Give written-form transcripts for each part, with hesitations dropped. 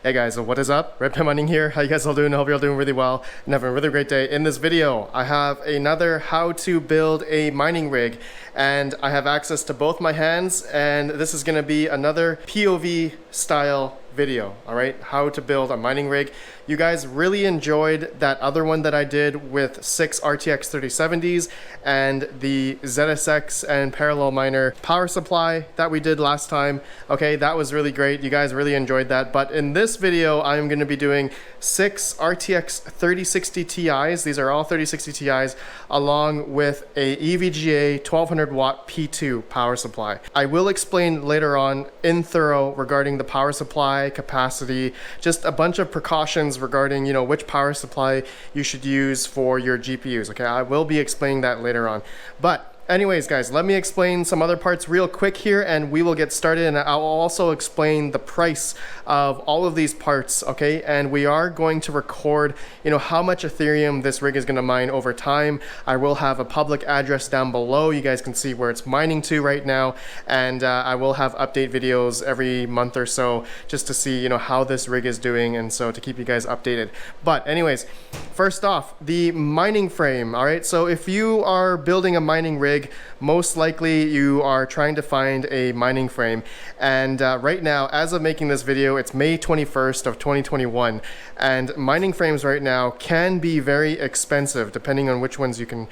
Hey guys, what is up? Red Pen Mining here. How you guys all doing? I hope you're all doing really well and having a really great day. In this video, I have another how to build a mining rig, and I have access to both my hands, and this is gonna be another POV style video, all right? How to build a mining rig. You guys really enjoyed that other one that I did with 6 RTX 3070s and the ZSX and parallel miner power supply that we did last time. Okay, that was really great. You guys really enjoyed that. But in this video, I'm going to be doing 6 RTX 3060 Ti's. These are all 3060 Ti's, along with a EVGA 1200 watt P2 power supply. I will explain later on in thorough regarding the power supply, capacity, just a bunch of precautions regarding, you know, which power supply you should use for your GPUs. Okay, I will be explaining that later on. But anyways, guys, let me explain some other parts real quick here and we will get started, and I'll also explain the price of all of these parts, okay? And we are going to record, you know, how much Ethereum this rig is going to mine over time. I will have a public address down below. You guys can see where it's mining to right now, and I will have update videos every month or so just to see, you know, how this rig is doing, and so to keep you guys updated. But anyways, first off, the mining frame, all right? So if you are building a mining rig, most likely you are trying to find a mining frame, and right now, as of making this video, it's May 21st of 2021, and mining frames right now can be very expensive depending on which ones you can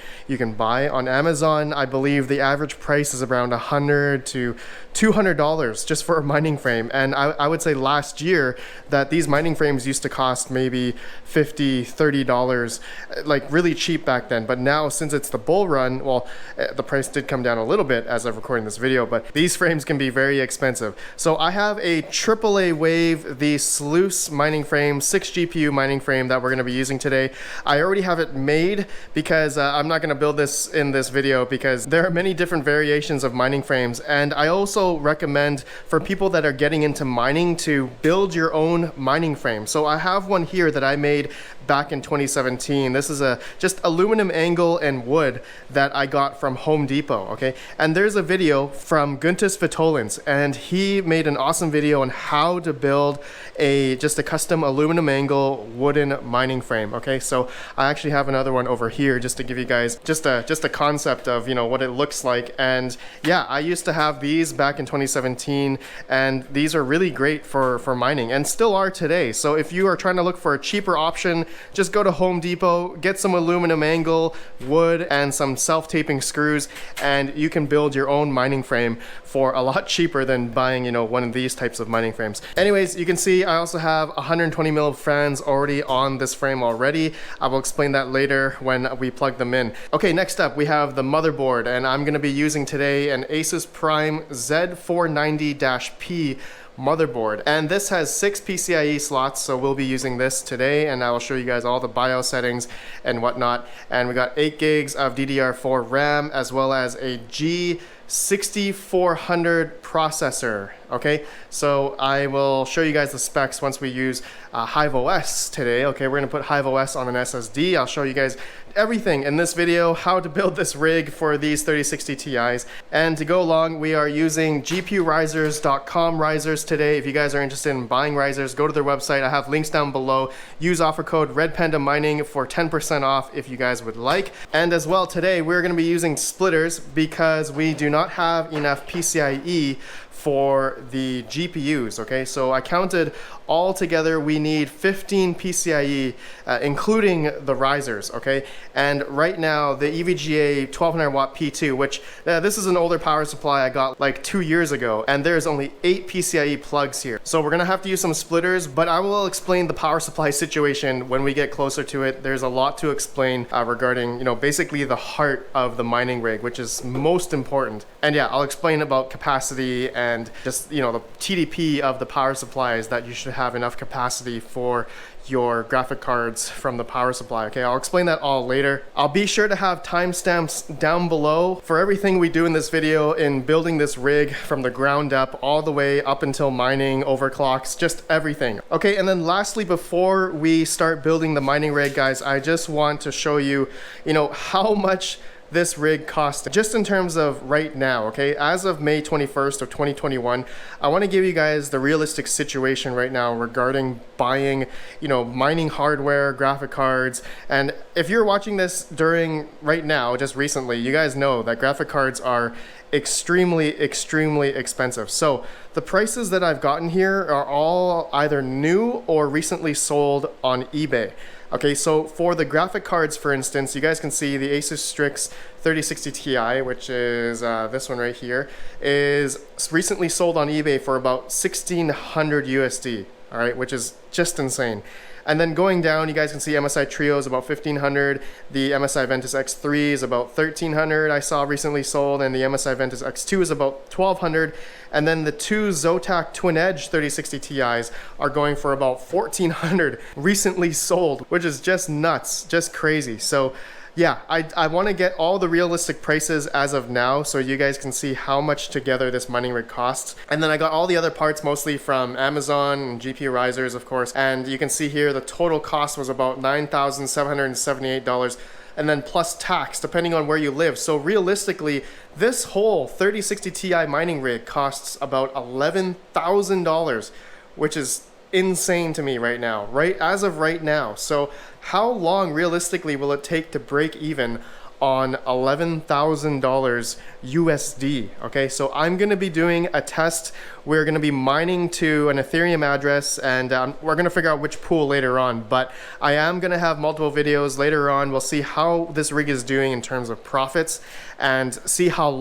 buy. On Amazon, I believe the average price is around $100 to $200 just for a mining frame, and I would say last year that these mining frames used to cost maybe $50, $30, like really cheap back then. But now, since it's the bull run, well, the price did come down a little bit as of recording this video, but these frames can be very expensive. So I have a AAA Wave, the Sluice mining frame, 6 GPU mining frame that we're going to be using today. I already have it made because I'm not going to build this in this video because there are many different variations of mining frames, and I also recommend for people that are getting into mining to build your own mining frame. So I have one here that I made back in 2017. This is a just aluminum angle and wood that I got from Home Depot, okay? And there's a video from Guntis Vitolins, and he made an awesome video on how to build just a custom aluminum angle wooden mining frame, okay? So I actually have another one over here just to give you guys just a concept of, you know, what it looks like. And yeah, I used to have these back in 2017, and these are really great for mining and still are today. So if you are trying to look for a cheaper option, just go to Home Depot, get some aluminum angle, wood, and some self-taping screws, and you can build your own mining frame for a lot cheaper than buying, you know, one of these types of mining frames. Anyways, you can see I also have 120 mil fans already on this frame already. I will explain that later when we plug them in. Okay, next up we have the motherboard, and I'm going to be using today an Asus Prime Z490-P motherboard, and this has 6 PCIe slots, so we'll be using this today, and I will show you guys all the BIOS settings and whatnot. And we got 8 gigs of DDR4 RAM as well as a G6400 processor. Okay, so I will show you guys the specs once we use HiveOS today. Okay, we're gonna put HiveOS on an SSD. I'll show you guys everything in this video, how to build this rig for these 3060 Ti's. And to go along, we are using GPUrisers.com risers today. If you guys are interested in buying risers, go to their website. I have links down below. Use offer code RedPandaMining for 10% off if you guys would like. And as well, today we're gonna be using splitters because we do not have enough PCIe for the GPUs, okay? So I counted all together, we need 15 PCIe, including the risers, okay? And right now, the EVGA 1200 watt P2, which this is an older power supply I got like 2 years ago, and there's only 8 PCIe plugs here. So we're gonna have to use some splitters, but I will explain the power supply situation when we get closer to it. There's a lot to explain regarding, you know, basically the heart of the mining rig, which is most important. And yeah, I'll explain about capacity and just, you know, the TDP of the power supplies, that you should have enough capacity for your graphic cards from the power supply. Okay, I'll explain that all later. I'll be sure to have timestamps down below for everything we do in this video in building this rig from the ground up all the way up until mining, overclocks, just everything. Okay, and then lastly, before we start building the mining rig, guys, I just want to show you, you know, how much this rig costs just in terms of right now, okay? As of May 21st of 2021, I want to give you guys the realistic situation right now regarding buying, you know, mining hardware, graphic cards. And if you're watching this during right now, just recently, you guys know that graphic cards are extremely expensive. So the prices that I've gotten here are all either new or recently sold on eBay. Okay, so for the graphic cards, for instance, you guys can see the Asus Strix 3060 Ti, which is this one right here, is recently sold on eBay for about 1,600 USD, all right, which is just insane. And then going down, you guys can see MSI Trio is about 1,500. The MSI Ventus X3 is about 1,300 I saw recently sold, and the MSI Ventus X2 is about 1,200. And then the two Zotac Twin Edge 3060 Ti's are going for about 1,400 recently sold, which is just nuts, just crazy. So yeah, I want to get all the realistic prices as of now so you guys can see how much together this mining rig costs. And then I got all the other parts mostly from Amazon and GPU risers, of course. And you can see here the total cost was about $9,778. And then plus tax, depending on where you live. So realistically, this whole 3060 Ti mining rig costs about $11,000, which is insane to me right now, right as of right now. So how long realistically will it take to break even on $11,000 USD? Okay, so I'm going to be doing a test. We're going to be mining to an Ethereum address, and we're going to figure out which pool later on. But I am going to have multiple videos later on. We'll see how this rig is doing in terms of profits, and see how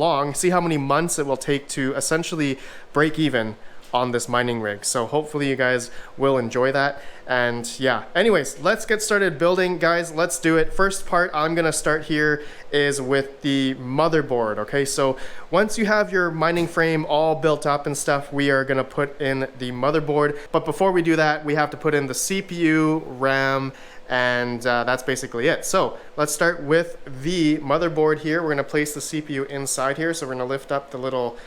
many months it will take to essentially break even on this mining rig. So hopefully you guys will enjoy that. And yeah, anyways, let's get started building, guys. Let's do it. First part I'm gonna start here is with the motherboard. Okay, so once you have your mining frame all built up and stuff, we are gonna put in the motherboard. But before we do that, we have to put in the CPU, RAM, and that's basically it. So let's start with the motherboard here. We're gonna place the CPU inside here. So we're gonna lift up the little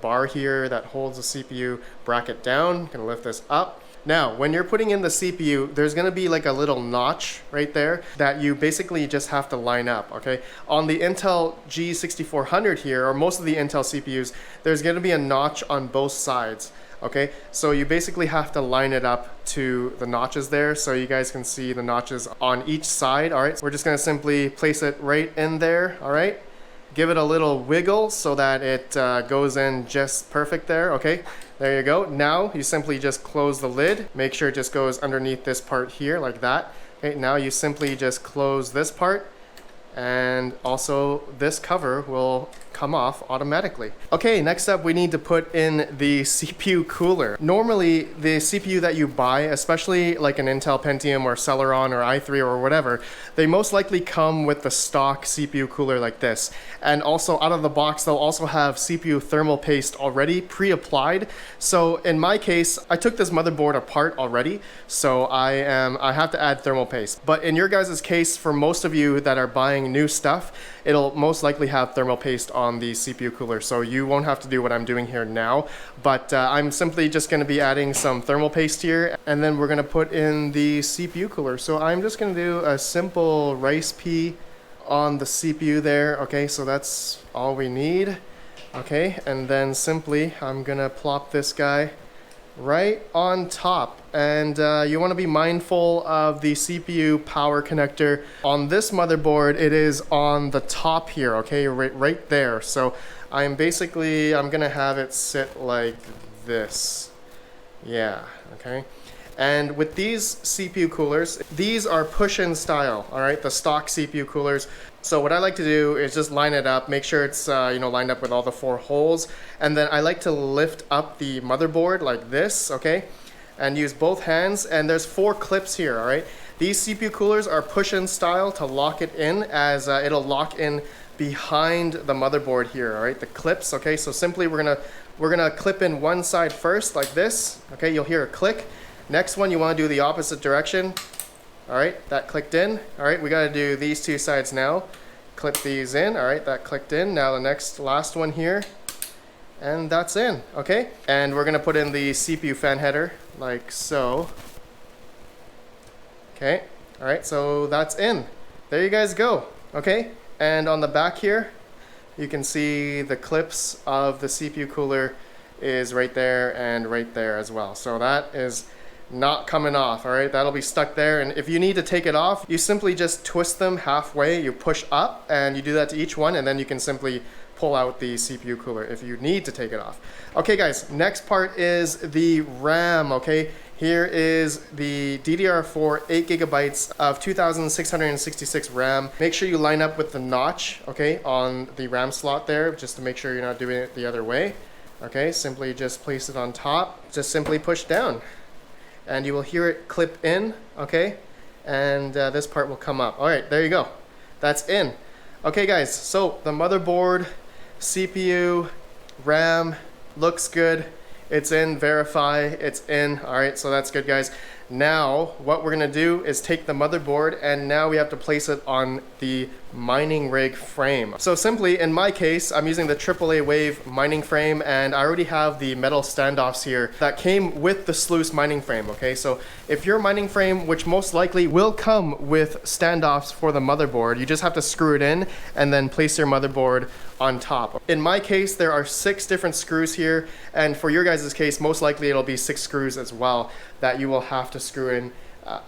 bar here that holds the CPU bracket down. Gonna lift this up. Now, when you're putting in the CPU, there's gonna be like a little notch right there that you basically just have to line up, okay? On the Intel G6400 here, or most of the Intel CPUs, there's gonna be a notch on both sides. Okay, so you basically have to line it up to the notches there so you guys can see the notches on each side. All right, so we're just gonna simply place it right in there. All right, give it a little wiggle so that it goes in just perfect there. Okay, there you go. Now you simply just close the lid. Make sure it just goes underneath this part here like that. Okay, now you simply just close this part, and also this cover will come off automatically. Okay, next up we need to put in the CPU cooler. Normally the CPU that you buy, especially like an Intel Pentium or Celeron or i3 or whatever, they most likely come with the stock CPU cooler like this. And also out of the box they'll also have CPU thermal paste already pre-applied. So in my case, I took this motherboard apart already, so I have to add thermal paste. But in your guys' case, for most of you that are buying new stuff, it'll most likely have thermal paste on the CPU cooler, so you won't have to do what I'm doing here now. But I'm simply just going to be adding some thermal paste here, and then we're going to put in the CPU cooler. So I'm just going to do a simple rice pea on the CPU there. Okay, so that's all we need. Okay, and then simply I'm going to plop this guy right on top. And you want to be mindful of the CPU power connector. On this motherboard, it is on the top here, okay, right there. So I'm gonna have it sit like this. Yeah, okay. And with these CPU coolers, these are push-in style, all right, the stock CPU coolers. So what I like to do is just line it up, make sure it's lined up with all the 4 holes, and then I like to lift up the motherboard like this, okay, and use both hands. And there's 4 clips here, all right. These CPU coolers are push-in style to lock it in, as it'll lock in behind the motherboard here, all right, the clips. Okay, so simply we're gonna clip in one side first like this. Okay, you'll hear a click. Next one, you want to do the opposite direction. All right, that clicked in. All right, we got to do these 2 sides now. Clip these in. All right, that clicked in. Now the last one here, and that's in. Okay, and we're gonna put in the CPU fan header like so. Okay, all right, so that's in. There you guys go. Okay, And on the back here, you can see the clips of the CPU cooler is right there and right there as well. So that is not coming off, all right? That'll be stuck there. And if you need to take it off, you simply just twist them halfway, you push up, and you do that to each one, and then you can simply pull out the CPU cooler if you need to take it off. Okay guys, next part is the RAM, okay? Here is the DDR4 8 gigabytes of 2666 RAM. Make sure you line up with the notch, okay, on the RAM slot there, just to make sure you're not doing it the other way. Okay, simply just place it on top, just simply push down. And you will hear it clip in, okay? And this part will come up. All right, there you go. That's in. Okay guys, so the motherboard, CPU, RAM, looks good. It's in, verify, it's in. All right, so that's good guys. Now, what we're gonna do is take the motherboard and now we have to place it on the mining rig frame. So simply, in my case, I'm using the AAA Wave mining frame and I already have the metal standoffs here that came with the sluice mining frame, okay? So if your mining frame, which most likely will come with standoffs for the motherboard, you just have to screw it in and then place your motherboard on top. In my case, there are 6 different screws here, and for your guys' case, most likely it'll be 6 screws as well that you will have to screw in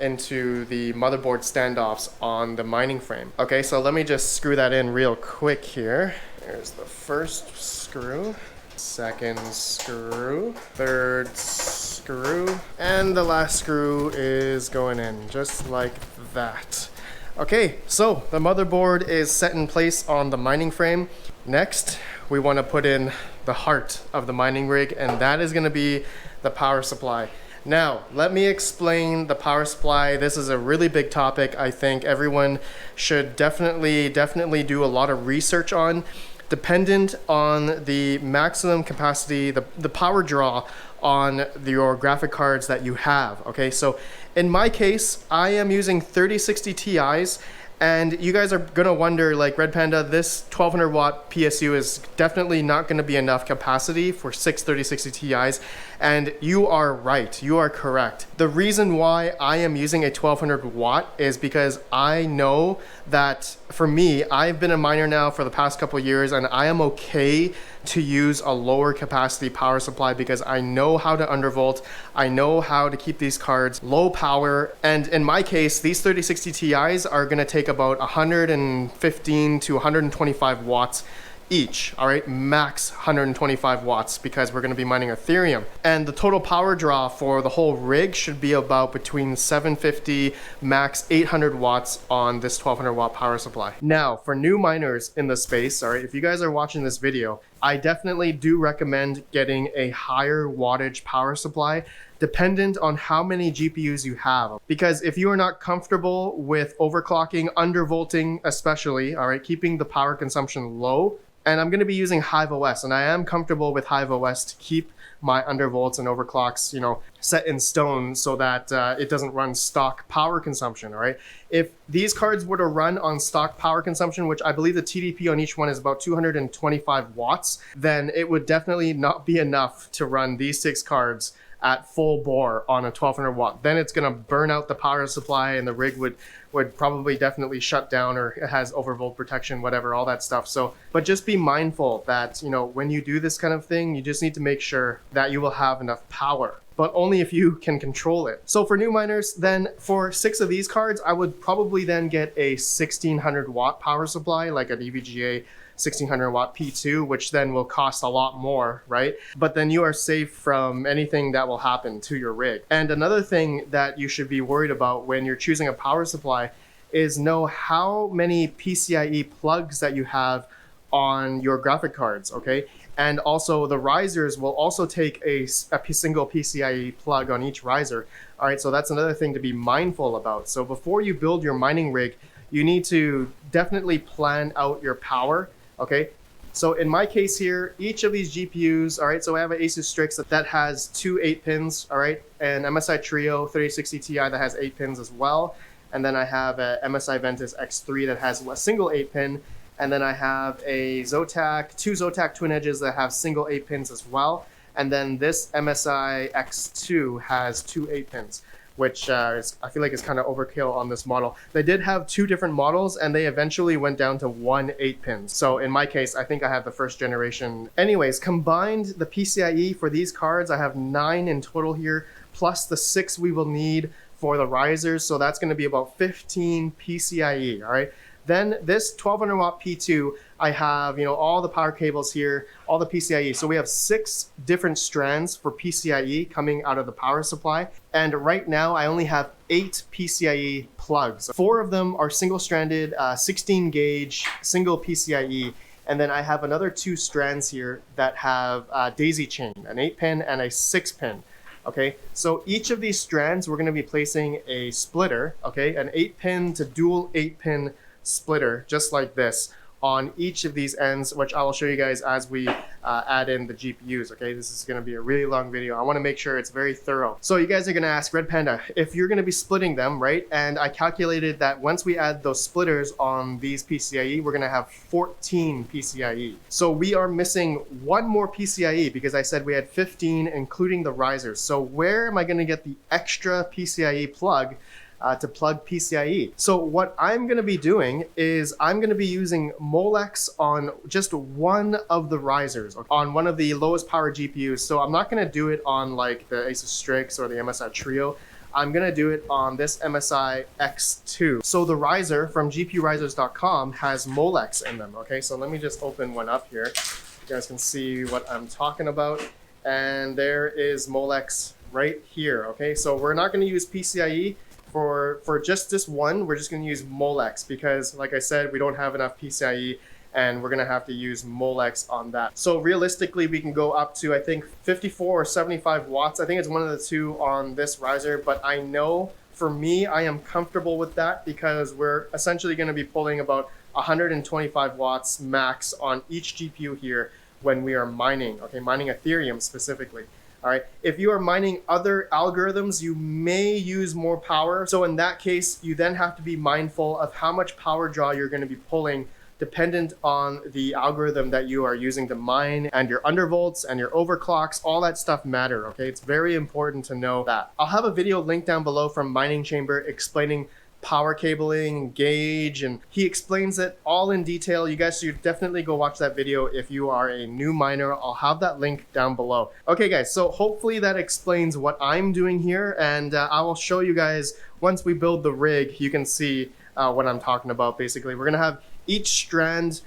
into the motherboard standoffs on the mining frame. Okay, so let me just screw that in real quick here. There's the first screw, second screw, third screw, and the last screw is going in just like that. Okay, so the motherboard is set in place on the mining frame. Next, we want to put in the heart of the mining rig, and that is going to be the power supply. Now, let me explain the power supply. This is a really big topic. I think everyone should definitely do a lot of research on, dependent on the maximum capacity, the power draw on your graphic cards that you have. Okay, so in my case, I am using 3060 Ti's, and you guys are gonna wonder, like, Red Panda, this 1200 watt PSU is definitely not gonna be enough capacity for 6 3060 Ti's, and you are right, you are correct. The reason why I am using a 1200 watt is because I know that for me, I've been a miner now for the past couple years, and I am okay to use a lower capacity power supply because I know how to undervolt, I know how to keep these cards low power, and in my case, these 3060 Ti's are gonna take about 115 to 125 watts each, all right, max 125 watts because we're going to be mining Ethereum. And the total power draw for the whole rig should be about between 750 max 800 watts on this 1200 watt power supply. Now, for new miners in the space, all right, if you guys are watching this video, I definitely do recommend getting a higher wattage power supply dependent on how many GPUs you have. Because if you are not comfortable with overclocking, undervolting especially, all right, keeping the power consumption low, and I'm going to be using HiveOS, and I am comfortable with HiveOS to keep my undervolts and overclocks, you know, set in stone so that it doesn't run stock power consumption, all right? If these cards were to run on stock power consumption, which I believe the TDP on each one is about 225 watts, then it would definitely not be enough to run these 6 cards at full bore on a 1200 watt. Then it's going to burn out the power supply and the rig would probably definitely shut down, or it has overvolt protection, whatever, all that stuff. So, but just be mindful that, you know, when you do this kind of thing, you just need to make sure that you will have enough power, but only if you can control it. So for new miners, then for 6 of these cards, I would probably then get a 1600 watt power supply, like an EVGA 1600 watt P2, which then will cost a lot more, right? But then you are safe from anything that will happen to your rig. And another thing that you should be worried about when you're choosing a power supply is know how many PCIe plugs that you have on your graphic cards, okay? And also the risers will also take a single PCIe plug on each riser. All right, so that's another thing to be mindful about. So before you build your mining rig, you need to definitely plan out your power. Okay, so in my case here, each of these GPUs, all right, so I have an Asus Strix that has 2 8-pins, all right, and MSI Trio 3060 Ti that has 8 pins as well. And then I have a MSI Ventus X3 that has a single 8-pin. And then I have a Zotac, 2 Zotac twin edges that have single 8 pins as well. And then this MSI X2 has 2 8-pins. which I feel like is kind of overkill on this model. They did have 2 different models, and they eventually went down to 1 8-pin. So in my case, I think I have the first generation. Anyways, combined the PCIe for these cards, I have 9 in total here, plus the 6 we will need for the risers. So that's going to be about 15 PCIe, all right? Then this 1200 watt P2, I have, all the power cables here, all the PCIe. So we have 6 different strands for PCIe coming out of the power supply. And right now I only have 8 PCIe plugs. 4 of them are single-stranded, 16 gauge, single PCIe. And then I have another 2 strands here that have daisy chain, an 8-pin and a 6-pin. Okay, so each of these strands, we're going to be placing a splitter, okay, an 8-pin to dual 8-pin splitter, just like this, on each of these ends, which I will show you guys as we add in the GPUs. Okay, this is going to be a really long video. I want to make sure it's very thorough. So you guys are going to ask, Red Panda, if you're going to be splitting them, right? And I calculated that once we add those splitters on these PCIe, we're going to have 14 PCIe. So we are missing 1 more PCIe because I said we had 15, including the risers. So where am I going to get the extra PCIe plug to plug PCIe? So what I'm going to be doing is I'm going to be using Molex on just one of the risers, on one of the lowest power GPUs. So I'm not going to do it on like the Asus Strix or the MSI Trio. I'm going to do it on this MSI X2. So the riser from gpurisers.com has Molex in them. Okay, so let me just open one up here. You guys can see what I'm talking about. And there is Molex right here. Okay, so we're not going to use PCIe. For just this one, we're just going to use Molex because, like I said, we don't have enough PCIe and we're going to have to use Molex on that. So realistically, we can go up to, I think, 54 or 75 watts. I think it's one of the 2 on this riser, but I know for me, I am comfortable with that because we're essentially going to be pulling about 125 watts max on each GPU here when we are mining, okay, mining Ethereum specifically. All right, if you are mining other algorithms, you may use more power. So in that case, you then have to be mindful of how much power draw you're going to be pulling dependent on the algorithm that you are using to mine, and your undervolts and your overclocks, all that stuff matter, okay? It's very important to know that. I'll have a video linked down below from Mining Chamber explaining power cabling, gauge, and he explains it all in detail. You guys should definitely go watch that video if you are a new miner. I'll have that link down below. Okay guys, so hopefully that explains what I'm doing here, and I will show you guys once we build the rig. You can see what I'm talking about. Basically, we're gonna have each strand,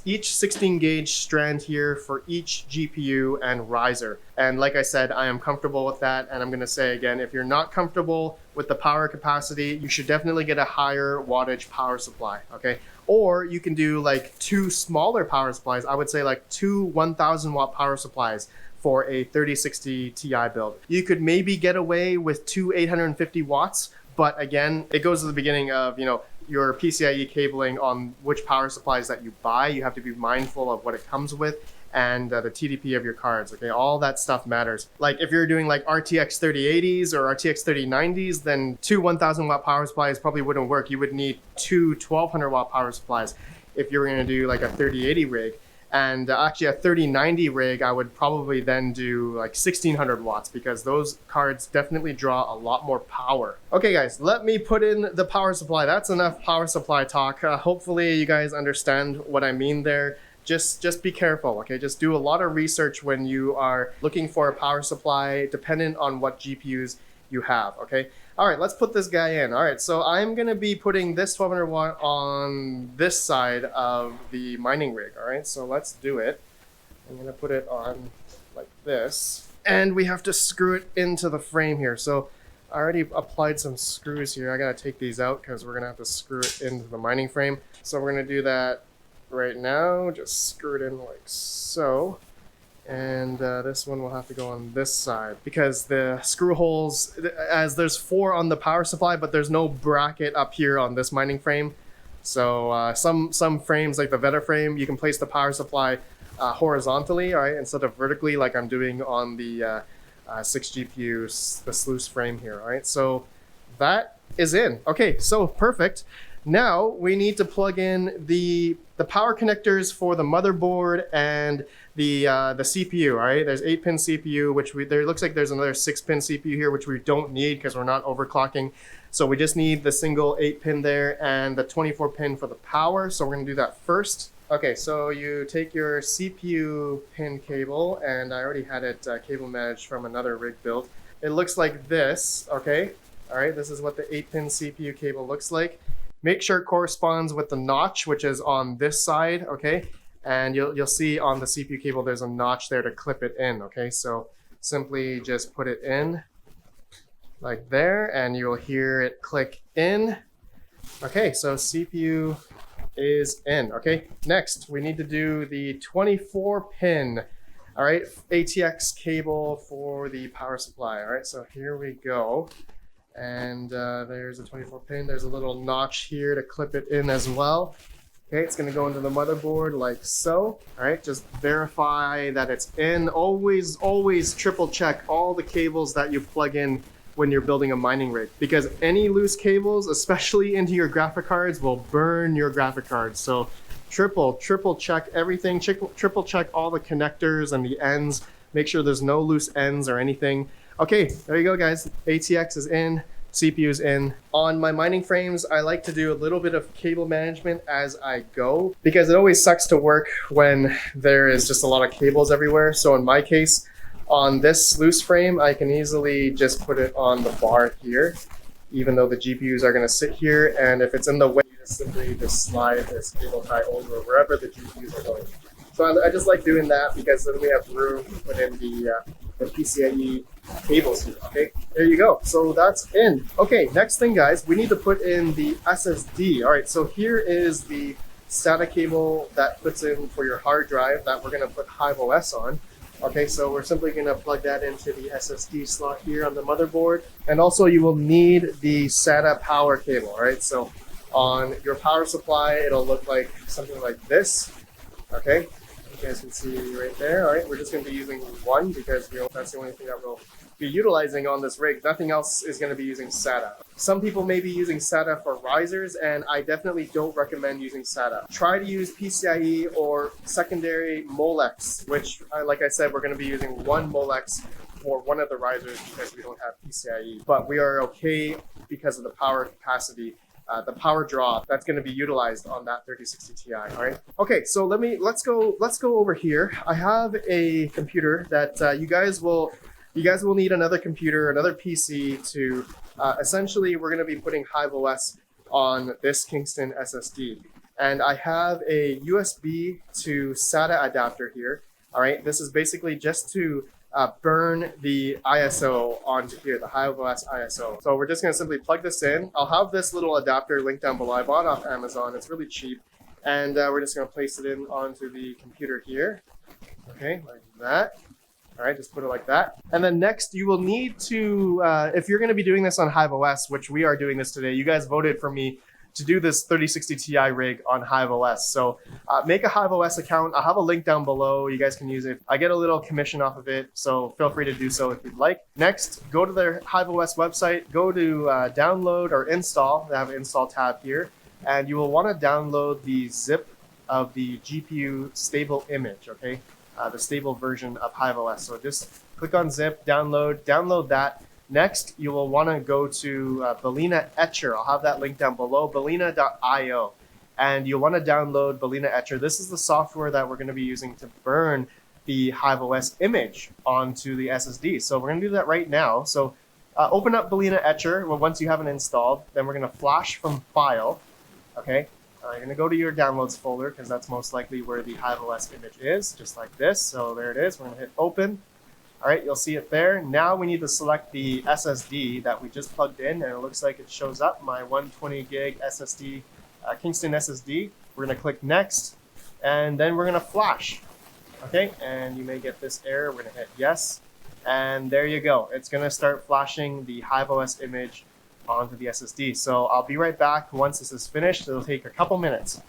each 16 gauge strand here for each GPU and riser. And like I said, I am comfortable with that. And I'm gonna say again, if you're not comfortable with the power capacity, you should definitely get a higher wattage power supply, okay? Or you can do like 2 smaller power supplies. I would say like 2 1000 watt power supplies for a 3060 Ti build. You could maybe get away with 2 850 watts, but again, it goes to the beginning of, your PCIe cabling on which power supplies that you buy. You have to be mindful of what it comes with and the TDP of your cards, okay? All that stuff matters. Like if you're doing like RTX 3080s or RTX 3090s, then 2 1000 watt power supplies probably wouldn't work. You would need 2 1200 watt power supplies if you were gonna do like a 3080 rig. And actually a 3090 rig, I would probably then do like 1600 watts because those cards definitely draw a lot more power. Okay guys, let me put in the power supply. That's enough power supply talk. Hopefully you guys understand what I mean there. Just be careful, okay? Just do a lot of research when you are looking for a power supply dependent on what GPUs you have, okay? All right, let's put this guy in. All right, so I'm gonna be putting this 1200 watt on this side of the mining rig, all right? So let's do it. I'm gonna put it on like this. And we have to screw it into the frame here. So I already applied some screws here. I gotta take these out because we're gonna have to screw it into the mining frame. So we're gonna do that right now. Just screw it in like so. And this one will have to go on this side because the screw holes, as there's 4 on the power supply, but there's no bracket up here on this mining frame. So some frames like the Veta frame, you can place the power supply horizontally, all right, instead of vertically like I'm doing on the 6 GPUs, the sluice frame here, all right. So that is in. Okay, so perfect. Now we need to plug in the power connectors for the motherboard and the CPU. All right, there's 8-pin CPU, which there looks like there's another 6-pin CPU here, which we don't need because we're not overclocking. So we just need the single 8-pin there and the 24-pin for the power. So we're gonna do that first. Okay, so you take your CPU pin cable, and I already had it cable managed from another rig build. It looks like this, okay? All right, this is what the 8-pin CPU cable looks like. Make sure it corresponds with the notch, which is on this side, okay? And you'll see on the CPU cable, there's a notch there to clip it in, okay? So simply just put it in like there, and you'll hear it click in. Okay, so CPU is in, okay? Next, we need to do the 24-pin, all right, ATX cable for the power supply, all right? So here we go. And there's a 24-pin. There's a little notch here to clip it in as well. Okay, it's gonna go into the motherboard like so. All right, just verify that it's in. Always triple check all the cables that you plug in when you're building a mining rig, because any loose cables, especially into your graphic cards, will burn your graphic cards. So triple check everything. Triple check all the connectors and the ends. Make sure there's no loose ends or anything. Okay, there you go, guys. ATX is in, CPU is in. On my mining frames, I like to do a little bit of cable management as I go, because it always sucks to work when there is just a lot of cables everywhere. So in my case, on this loose frame, I can easily just put it on the bar here, even though the GPUs are gonna sit here. And if it's in the way, you just simply slide this cable tie over wherever the GPUs are going. So I just like doing that because then we have room to put in the PCIe cables here. Okay, there you go. So that's in. Okay, next thing, guys, we need to put in the SSD. All right, so here is the SATA cable that puts in for your hard drive that we're gonna put HiveOS on. Okay, so we're simply gonna plug that into the SSD slot here on the motherboard. And also you will need the SATA power cable, all right? So on your power supply, it'll look like something like this, okay? You guys can see right there. All right, we're just going to be using one because that's the only thing that we'll be utilizing on this rig. Nothing else is going to be using SATA. Some people may be using SATA for risers, and I definitely don't recommend using SATA. Try to use PCIe or secondary Molex, which, like I said, we're going to be using one Molex for one of the risers because we don't have PCIe. But we are okay because of the power capacity. The power draw that's going to be utilized on that 3060 Ti. All right. Okay, so let's go over here. I have a computer that you guys will need another computer, another PC to essentially we're going to be putting HiveOS on this Kingston SSD, and I have a USB to SATA adapter here. All right, this is basically just to burn the ISO onto here, the HiveOS ISO. So we're just going to simply plug this in. I'll have this little adapter linked down below. I bought it off Amazon. It's really cheap. And we're just going to place it in onto the computer here. Okay, like that. All right, just put it like that. And then next, you will need to, if you're going to be doing this on HiveOS, which we are doing this today, you guys voted for me to do this 3060 Ti rig on HiveOS. So make a HiveOS account. I'll have a link down below. You guys can use it. I get a little commission off of it, so feel free to do so if you'd like. Next, go to their HiveOS website, go to download or install. They have an install tab here, and you will want to download the zip of the GPU stable image, okay? The stable version of HiveOS. So just click on zip, download that. Next, you will want to go to Balena Etcher. I'll have that link down below, balena.io. And you'll want to download Balena Etcher. This is the software that we're going to be using to burn the HiveOS image onto the SSD. So we're going to do that right now. So open up Balena Etcher once you have it installed. Then we're going to flash from File. Okay. You're going to go to your Downloads folder because that's most likely where the HiveOS image is, just like this. So there it is. We're going to hit Open. All right, you'll see it there. Now we need to select the SSD that we just plugged in, and it looks like it shows up, my 120 gig SSD, Kingston SSD. We're gonna click Next, and then we're gonna flash. Okay, and you may get this error. We're gonna hit Yes, and there you go. It's gonna start flashing the HiveOS image onto the SSD. So I'll be right back once this is finished. It'll take a couple minutes.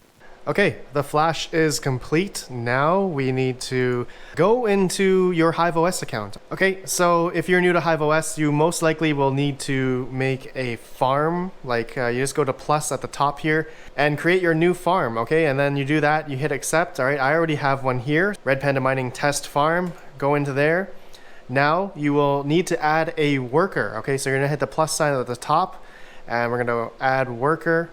Okay, the flash is complete. Now we need to go into your HiveOS account. Okay, so if you're new to HiveOS, you most likely will need to make a farm. Like you just go to plus at the top here and create your new farm. Okay, and then you do that, you hit accept. All right, I already have one here. Red Panda Mining test farm. Go into there. Now you will need to add a worker. Okay, so you're gonna hit the plus sign at the top and we're gonna add worker.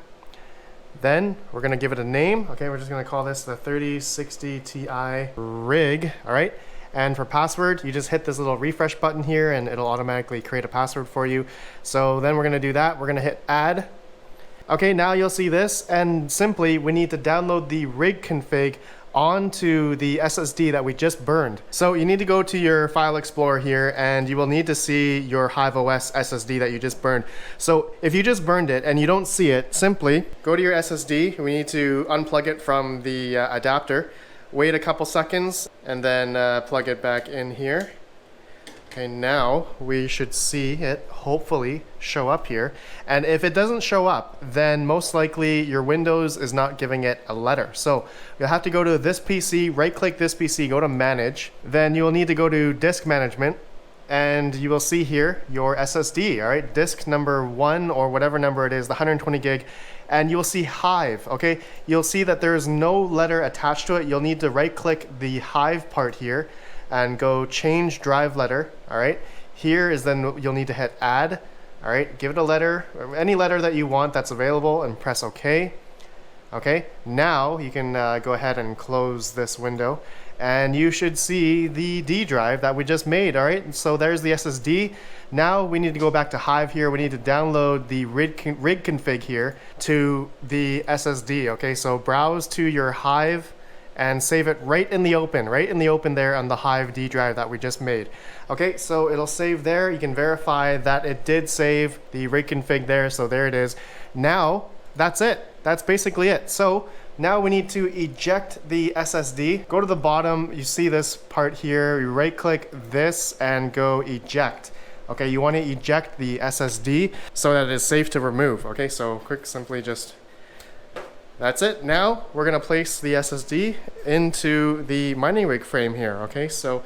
Then we're gonna give it a name. Okay, we're just gonna call this the 3060 Ti rig. All right, and for password, you just hit this little refresh button here and it'll automatically create a password for you. So then we're gonna do that. We're gonna hit add. Okay, now you'll see this, and simply we need to download the rig config onto the SSD that we just burned. So you need to go to your file explorer here and you will need to see your HiveOS SSD that you just burned. So if you just burned it and you don't see it, simply go to your SSD. We need to unplug it from the adapter, wait a couple seconds, and then plug it back in here. Okay, now we should see it hopefully show up here. And if it doesn't show up, then most likely your Windows is not giving it a letter. So you'll have to go to this PC, right click this PC, go to manage. Then you'll need to go to disk management and you will see here your SSD, all right? Disk number 1 or whatever number it is, the 120 gig. And you'll see Hive, okay? You'll see that there's no letter attached to it. You'll need to right click the Hive part here and go change drive letter. All right, here is then you'll need to hit add. All right, give it a letter, any letter that you want that's available, and press OK. Okay, now you can go ahead and close this window and you should see the D drive that we just made. All right, so there's the SSD. Now we need to go back to Hive here. We need to download the rig config here to the SSD. Okay, so browse to your Hive and save it right in the open there on the Hive D drive that we just made. Okay, so it'll save there. You can verify that it did save the rig config there, so there it is. Now, that's it. That's basically it. So now we need to eject the SSD. Go to the bottom, you see this part here, you right click this and go eject. Okay, you want to eject the SSD so that it is safe to remove. Okay, so simply just that's it. Now we're gonna place the SSD into the mining rig frame here. Okay, so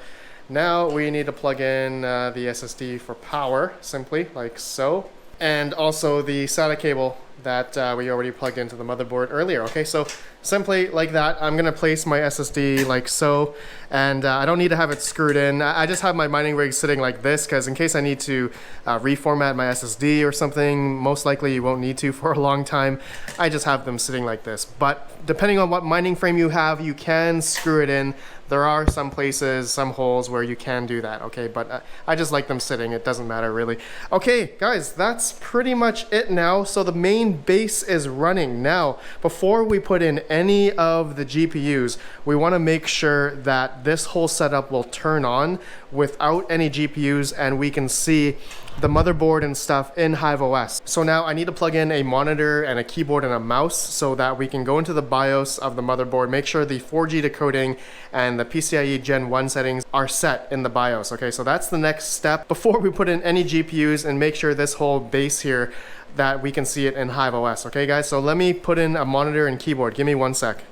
now we need to plug in the SSD for power, simply like so, and also the SATA cable that we already plugged into the motherboard earlier. Okay, so simply like that, I'm gonna place my SSD like so, and I don't need to have it screwed in. I just have my mining rig sitting like this because in case I need to reformat my SSD or something, most likely you won't need to for a long time. I just have them sitting like this. But depending on what mining frame you have, you can screw it in. There are some places, some holes where you can do that, okay? But I just like them sitting. It doesn't matter really. Okay, guys, that's pretty much it now. So the main base is running. Now, before we put in any of the GPUs, we want to make sure that this whole setup will turn on without any GPUs and we can see the motherboard and stuff in HiveOS. So now I need to plug in a monitor and a keyboard and a mouse so that we can go into the BIOS of the motherboard, make sure the 4G decoding and the PCIe Gen 1 settings are set in the BIOS. Okay, so that's the next step before we put in any GPUs and make sure this whole base here that we can see it in HiveOS. Okay guys, so let me put in a monitor and keyboard. Give me one sec.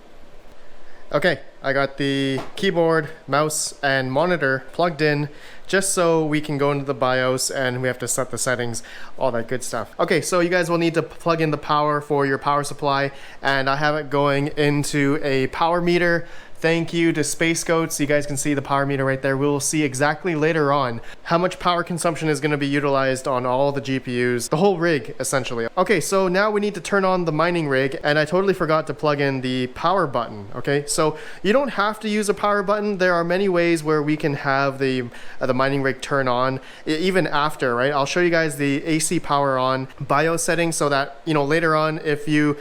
Okay, I got the keyboard, mouse, and monitor plugged in just so we can go into the BIOS and we have to set the settings, all that good stuff. Okay, so you guys will need to plug in the power for your power supply, and I have it going into a power meter. Thank you to Space Goats. You guys can see the power meter right there. We will see exactly later on how much power consumption is going to be utilized on all the GPUs, the whole rig essentially. Okay, so now we need to turn on the mining rig, and I totally forgot to plug in the power button. Okay, so you don't have to use a power button. There are many ways where we can have the mining rig turn on even after, right? I'll show you guys the AC power on BIOS settings so that, you know, later on if you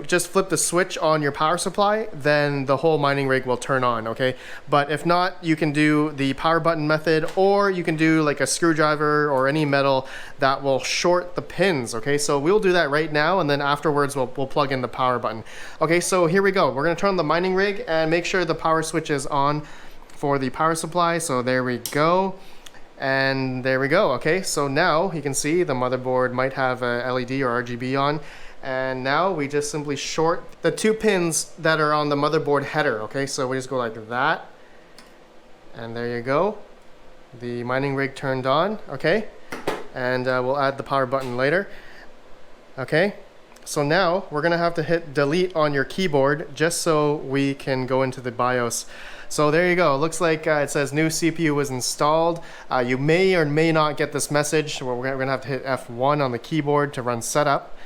just flip the switch on your power supply, then the whole mining rig will turn on. Okay, but if not, you can do the power button method, or you can do like a screwdriver or any metal that will short the pins. Okay, so we'll do that right now, and then afterwards we'll plug in the power button. Okay, so here we go. We're going to turn on the mining rig and make sure the power switch is on for the power supply. So there we go. And there we go. Okay, so now you can see the motherboard might have a LED or RGB on, And now we just simply short the 2 pins that are on the motherboard header, okay? So we just go like that, and there you go. The mining rig turned on, okay? And we'll add the power button later. Okay, so now we're gonna have to hit delete on your keyboard just so we can go into the BIOS. So there you go. It looks like it says new CPU was installed. You may or may not get this message. We're gonna have to hit F1 on the keyboard to run setup,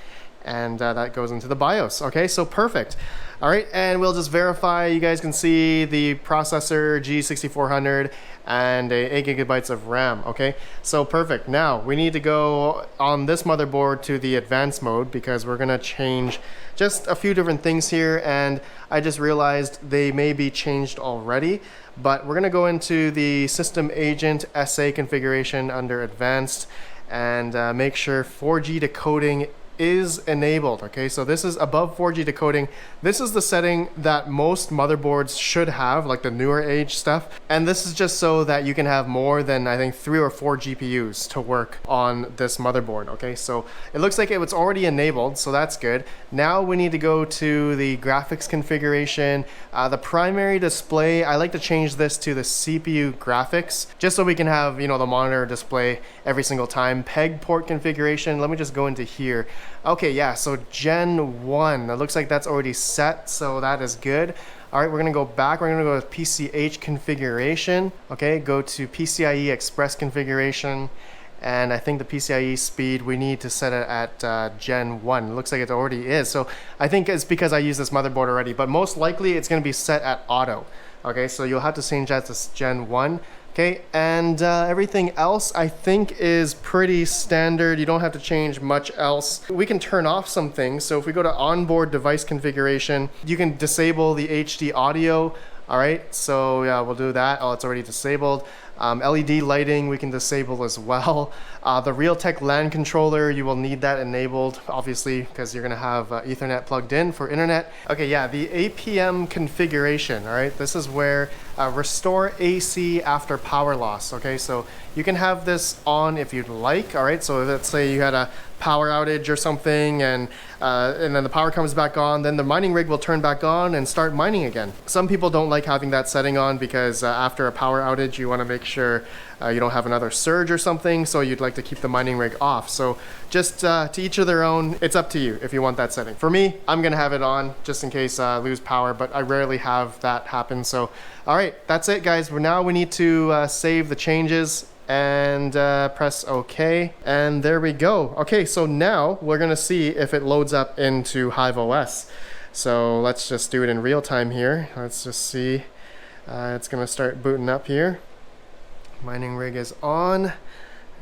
and that goes into the BIOS. Okay, so perfect. All right, and we'll just verify. You guys can see the processor G6400 and 8 gigabytes of RAM. Okay, so perfect. Now we need to go on this motherboard to the advanced mode because we're gonna change just a few different things here, and I just realized they may be changed already, but we're gonna go into the system agent SA configuration under advanced and make sure 4G decoding is enabled. Okay, so this is above 4G decoding. This is the setting that most motherboards should have, like the newer age stuff, and this is just so that you can have more than, I think, 3 or 4 GPUs to work on this motherboard. Okay, so it looks like it was already enabled, so that's good. Now we need to go to the graphics configuration. The primary display, I like to change this to the CPU graphics just so we can have, you know, the monitor display every single time. PEG port configuration, let me just go into here. Okay, yeah, so Gen 1, it looks like that's already set, so that is good. All right, we're gonna go back. We're gonna go with PCH configuration. Okay, go to PCIe Express configuration. And I think the PCIe speed, we need to set it at Gen 1. It looks like it already is. So I think it's because I use this motherboard already, but most likely it's gonna be set at auto. Okay, so you'll have to change that to Gen 1. Okay, and everything else I think is pretty standard. You don't have to change much else. We can turn off some things. So if we go to onboard device configuration, you can disable the HD audio. All right, so yeah, we'll do that. Oh, it's already disabled. LED lighting we can disable as well. The Realtek LAN controller, you will need that enabled, obviously, because you're gonna have Ethernet plugged in for internet. Okay, yeah, the APM configuration, all right? This is where restore AC after power loss, okay? So you can have this on if you'd like, all right? So let's say you had a power outage or something, and then the power comes back on, then the mining rig will turn back on and start mining again. Some people don't like having that setting on because after a power outage, you wanna make sure you don't have another surge or something, so you'd like to keep the mining rig off. So just to each of their own, it's up to you if you want that setting. For me, I'm gonna have it on just in case I lose power, but I rarely have that happen. So, all right, that's it, guys. Now we need to save the changes and press OK, and there we go. Okay, so now we're gonna see if it loads up into HiveOS. So let's just do it in real time here. Let's just see. It's gonna start booting up here. Mining rig is on.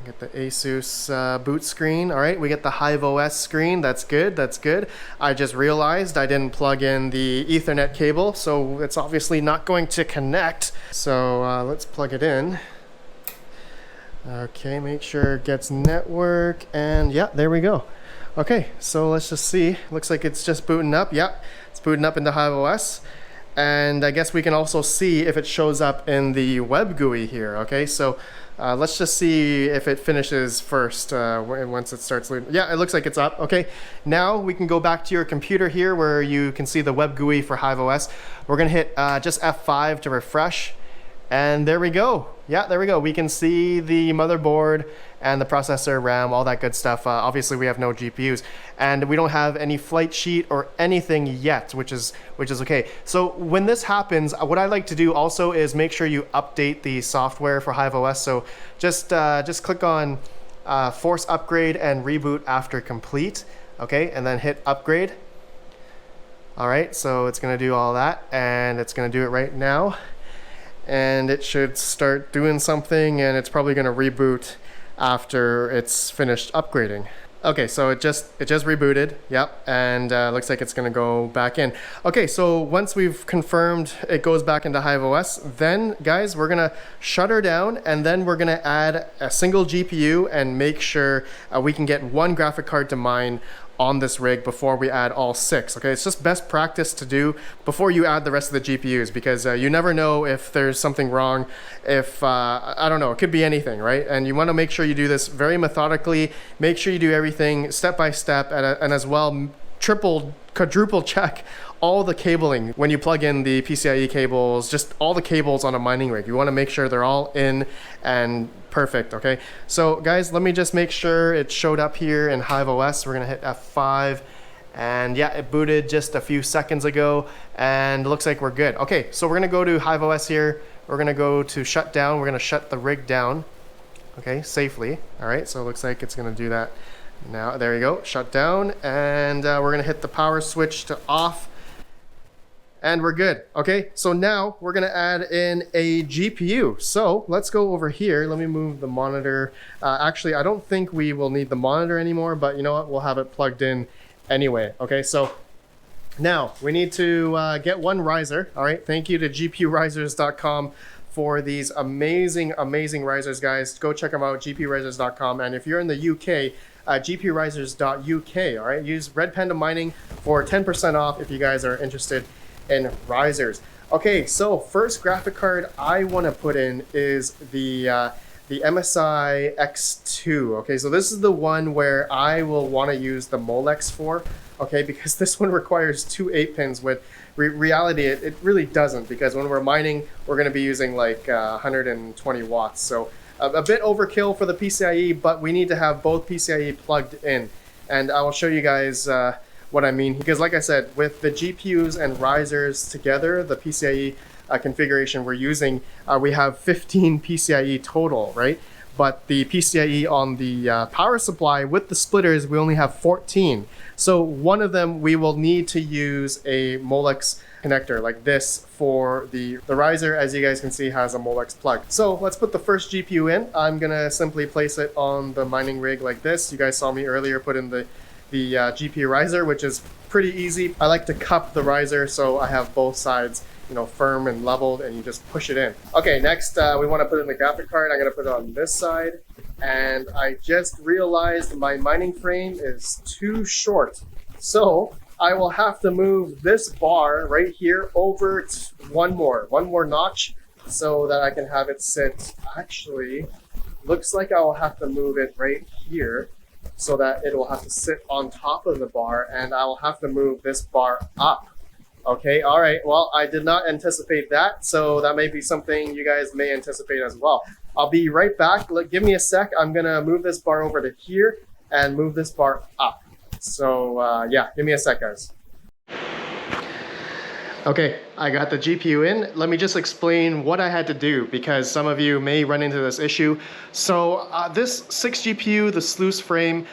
Get the ASUS boot screen. All right, we get the HiveOS screen. That's good, that's good. I just realized I didn't plug in the Ethernet cable, so it's obviously not going to connect. So let's plug it in. Okay, make sure it gets network, and yeah, there we go. Okay, so let's just see. Looks like it's just booting up. Yeah, it's booting up into HiveOS. And I guess we can also see if it shows up in the web GUI here. Okay, so let's just see if it finishes first once it starts loading. Yeah, it looks like it's up. Okay, now we can go back to your computer here where you can see the web GUI for HiveOS. We're gonna hit just F5 to refresh. And there we go. Yeah, there we go. We can see the motherboard and the processor, RAM, all that good stuff. Obviously, we have no GPUs, and we don't have any flight sheet or anything yet, which is okay. So when this happens, what I like to do also is make sure you update the software for HiveOS. So just click on Force Upgrade and Reboot after complete. Okay, and then hit Upgrade. All right, so it's gonna do all that, and it's gonna do it right now. And it should start doing something, and it's probably going to reboot after it's finished upgrading. Okay, so it just rebooted, yep, and looks like it's going to go back in. Okay, so once we've confirmed it goes back into HiveOS, then guys, we're going to shut her down, and then we're going to add a single GPU and make sure we can get one graphic card to mine on this rig before we add all 6. Okay, it's just best practice to do before you add the rest of the GPUs, because you never know if there's something wrong, if I don't know, it could be anything, right? And you want to make sure you do this very methodically, make sure you do everything step by step, and as well quadruple check all the cabling when you plug in the PCIe cables, just all the cables on a mining rig. You want to make sure they're all in and perfect, okay? So guys, let me just make sure it showed up here in HiveOS. We're gonna hit F5, and yeah, it booted just a few seconds ago, and it looks like we're good. Okay, so we're gonna go to HiveOS here. We're gonna go to shut down. We're gonna shut the rig down, okay, safely. All right, so it looks like it's gonna do that now. There you go, shut down, and we're gonna hit the power switch to off, and we're good. Okay, so now we're gonna add in a GPU. So let's go over here. Let me move the monitor. Actually, I don't think we will need the monitor anymore, but you know what? We'll have it plugged in anyway. Okay, so now we need to get one riser. All right, thank you to gpurisers.com for these amazing risers, guys. Go check them out, gpurisers.com. And if you're in the UK, gpurisers.uk. All right, use Red Panda Mining for 10% off if you guys are interested in risers. Okay, so first graphic card I want to put in is the MSI X2. Okay, so this is the one where I will want to use the Molex for, okay, because this one requires two 8-pins with reality it really doesn't, because when we're mining we're going to be using like 120 watts, so a bit overkill for the PCIe, but we need to have both PCIe plugged in, and I will show you guys what I mean, because like I said, with the GPUs and risers together, the PCIe configuration we're using, we have 15 PCIe total, right? But the PCIe on the power supply with the splitters, we only have 14. So one of them we will need to use a Molex connector like this for the riser. As you guys can see, has a Molex plug. So let's put the first GPU in. I'm gonna simply place it on the mining rig like this. You guys saw me earlier put in the GPU riser, which is pretty easy. I like to cup the riser so I have both sides, you know, firm and leveled, and you just push it in. Okay, next we want to put in the graphic card. I'm going to put it on this side, and I just realized my mining frame is too short, so I will have to move this bar right here over one more notch so that I can have it sit. Actually, looks like I will have to move it right here so that it will have to sit on top of the bar, and I will have to move this bar up. Okay, all right, well, I did not anticipate that, so that may be something you guys may anticipate as well. I'll be right back. Give me a sec. I'm gonna move this bar over to here and move this bar up. So yeah, give me a sec, guys. Okay, I got the GPU in. Let me just explain what I had to do, because some of you may run into this issue. So this 6 GPU, the sluice frame,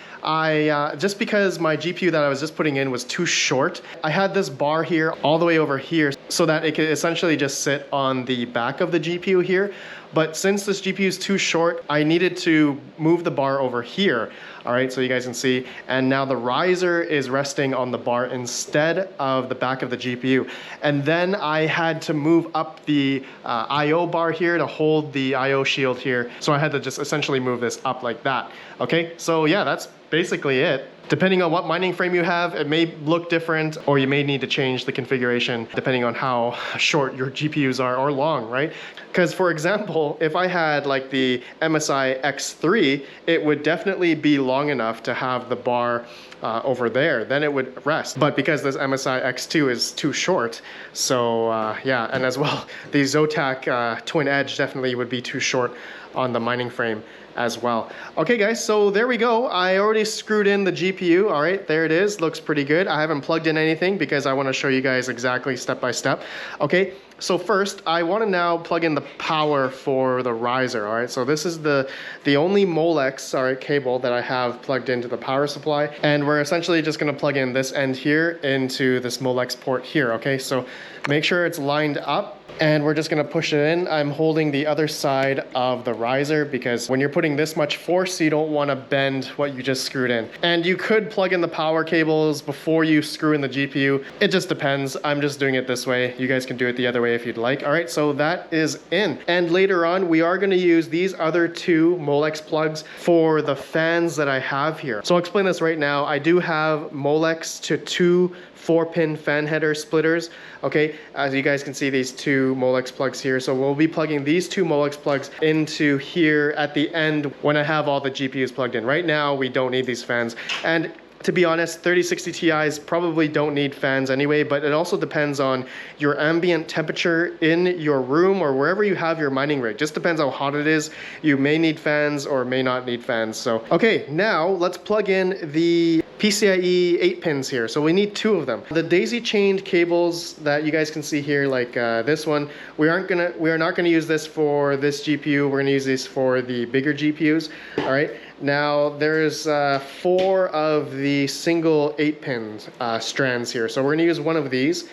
just because my GPU that I was just putting in was too short, I had this bar here all the way over here so that it could essentially just sit on the back of the GPU here. But since this GPU is too short, I needed to move the bar over here. All right, so you guys can see, and now the riser is resting on the bar instead of the back of the GPU. And then I had to move up the IO bar here to hold the IO shield here. So I had to just essentially move this up like that. Okay, so yeah, that's basically it. Depending on what mining frame you have, it may look different, or you may need to change the configuration depending on how short your GPUs are, or long, right? Because for example, if I had like the MSI X3, it would definitely be long enough to have the bar over there, then it would rest. But because this MSI X2 is too short, so yeah, and as well, the Zotac Twin Edge definitely would be too short on the mining frame as well. Okay guys, so there we go. I already screwed in the GPU. All right, there it is. Looks pretty good. I haven't plugged in anything because I want to show you guys exactly step by step. Okay, so first I want to now plug in the power for the riser. All right, so this is the only Molex, all right, cable that I have plugged into the power supply, and we're essentially just going to plug in this end here into this Molex port here. Okay, so make sure it's lined up, and we're just going to push it in. I'm holding the other side of the riser because when you're putting this much force, you don't want to bend what you just screwed in. And you could plug in the power cables before you screw in the GPU. It just depends. I'm just doing it this way. You guys can do it the other way if you'd like. All right, so that is in. And later on, we are going to use these other two Molex plugs for the fans that I have here. So I'll explain this right now. I do have Molex to 2 4-pin fan header splitters. Okay, as you guys can see, these 2 Molex plugs here. So we'll be plugging these 2 Molex plugs into here at the end when I have all the GPUs plugged in. Right now, we don't need these fans. And To be honest, 3060 Ti's probably don't need fans anyway, but it also depends on your ambient temperature in your room or wherever you have your mining rig. Just depends how hot it is. You may need fans or may not need fans. So, okay, now let's plug in the PCIe 8 pins here. So we need 2 of them. The daisy chained cables that you guys can see here, like this one, we are not gonna use this for this GPU. We're gonna use this for the bigger GPUs. All right. Now there's 4 of the single 8-pin strands here. So we're gonna use one of these.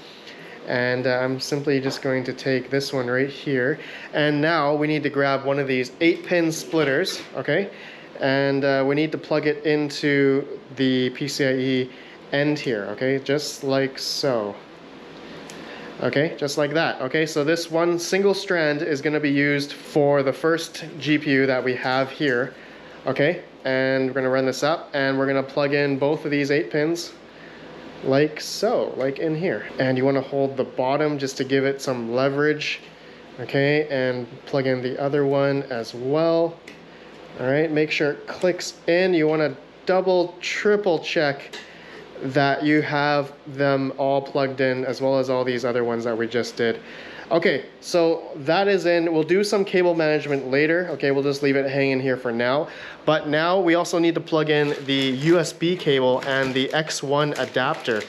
And I'm simply just going to take this one right here. And now we need to grab one of these 8-pin splitters, okay? And we need to plug it into the PCIe end here, okay? Just like so. Okay, just like that. Okay, so this one single strand is gonna be used for the first GPU that we have here. Okay, and we're gonna run this up and we're gonna plug in both of these 8 pins like so, like in here. And you wanna hold the bottom just to give it some leverage. Okay, and plug in the other one as well. All right, make sure it clicks in. You wanna double, triple check that you have them all plugged in as well as all these other ones that we just did. Okay, so that is in. We'll do some cable management later. Okay, we'll just leave it hanging here for now. But now we also need to plug in the USB cable and the X1 adapter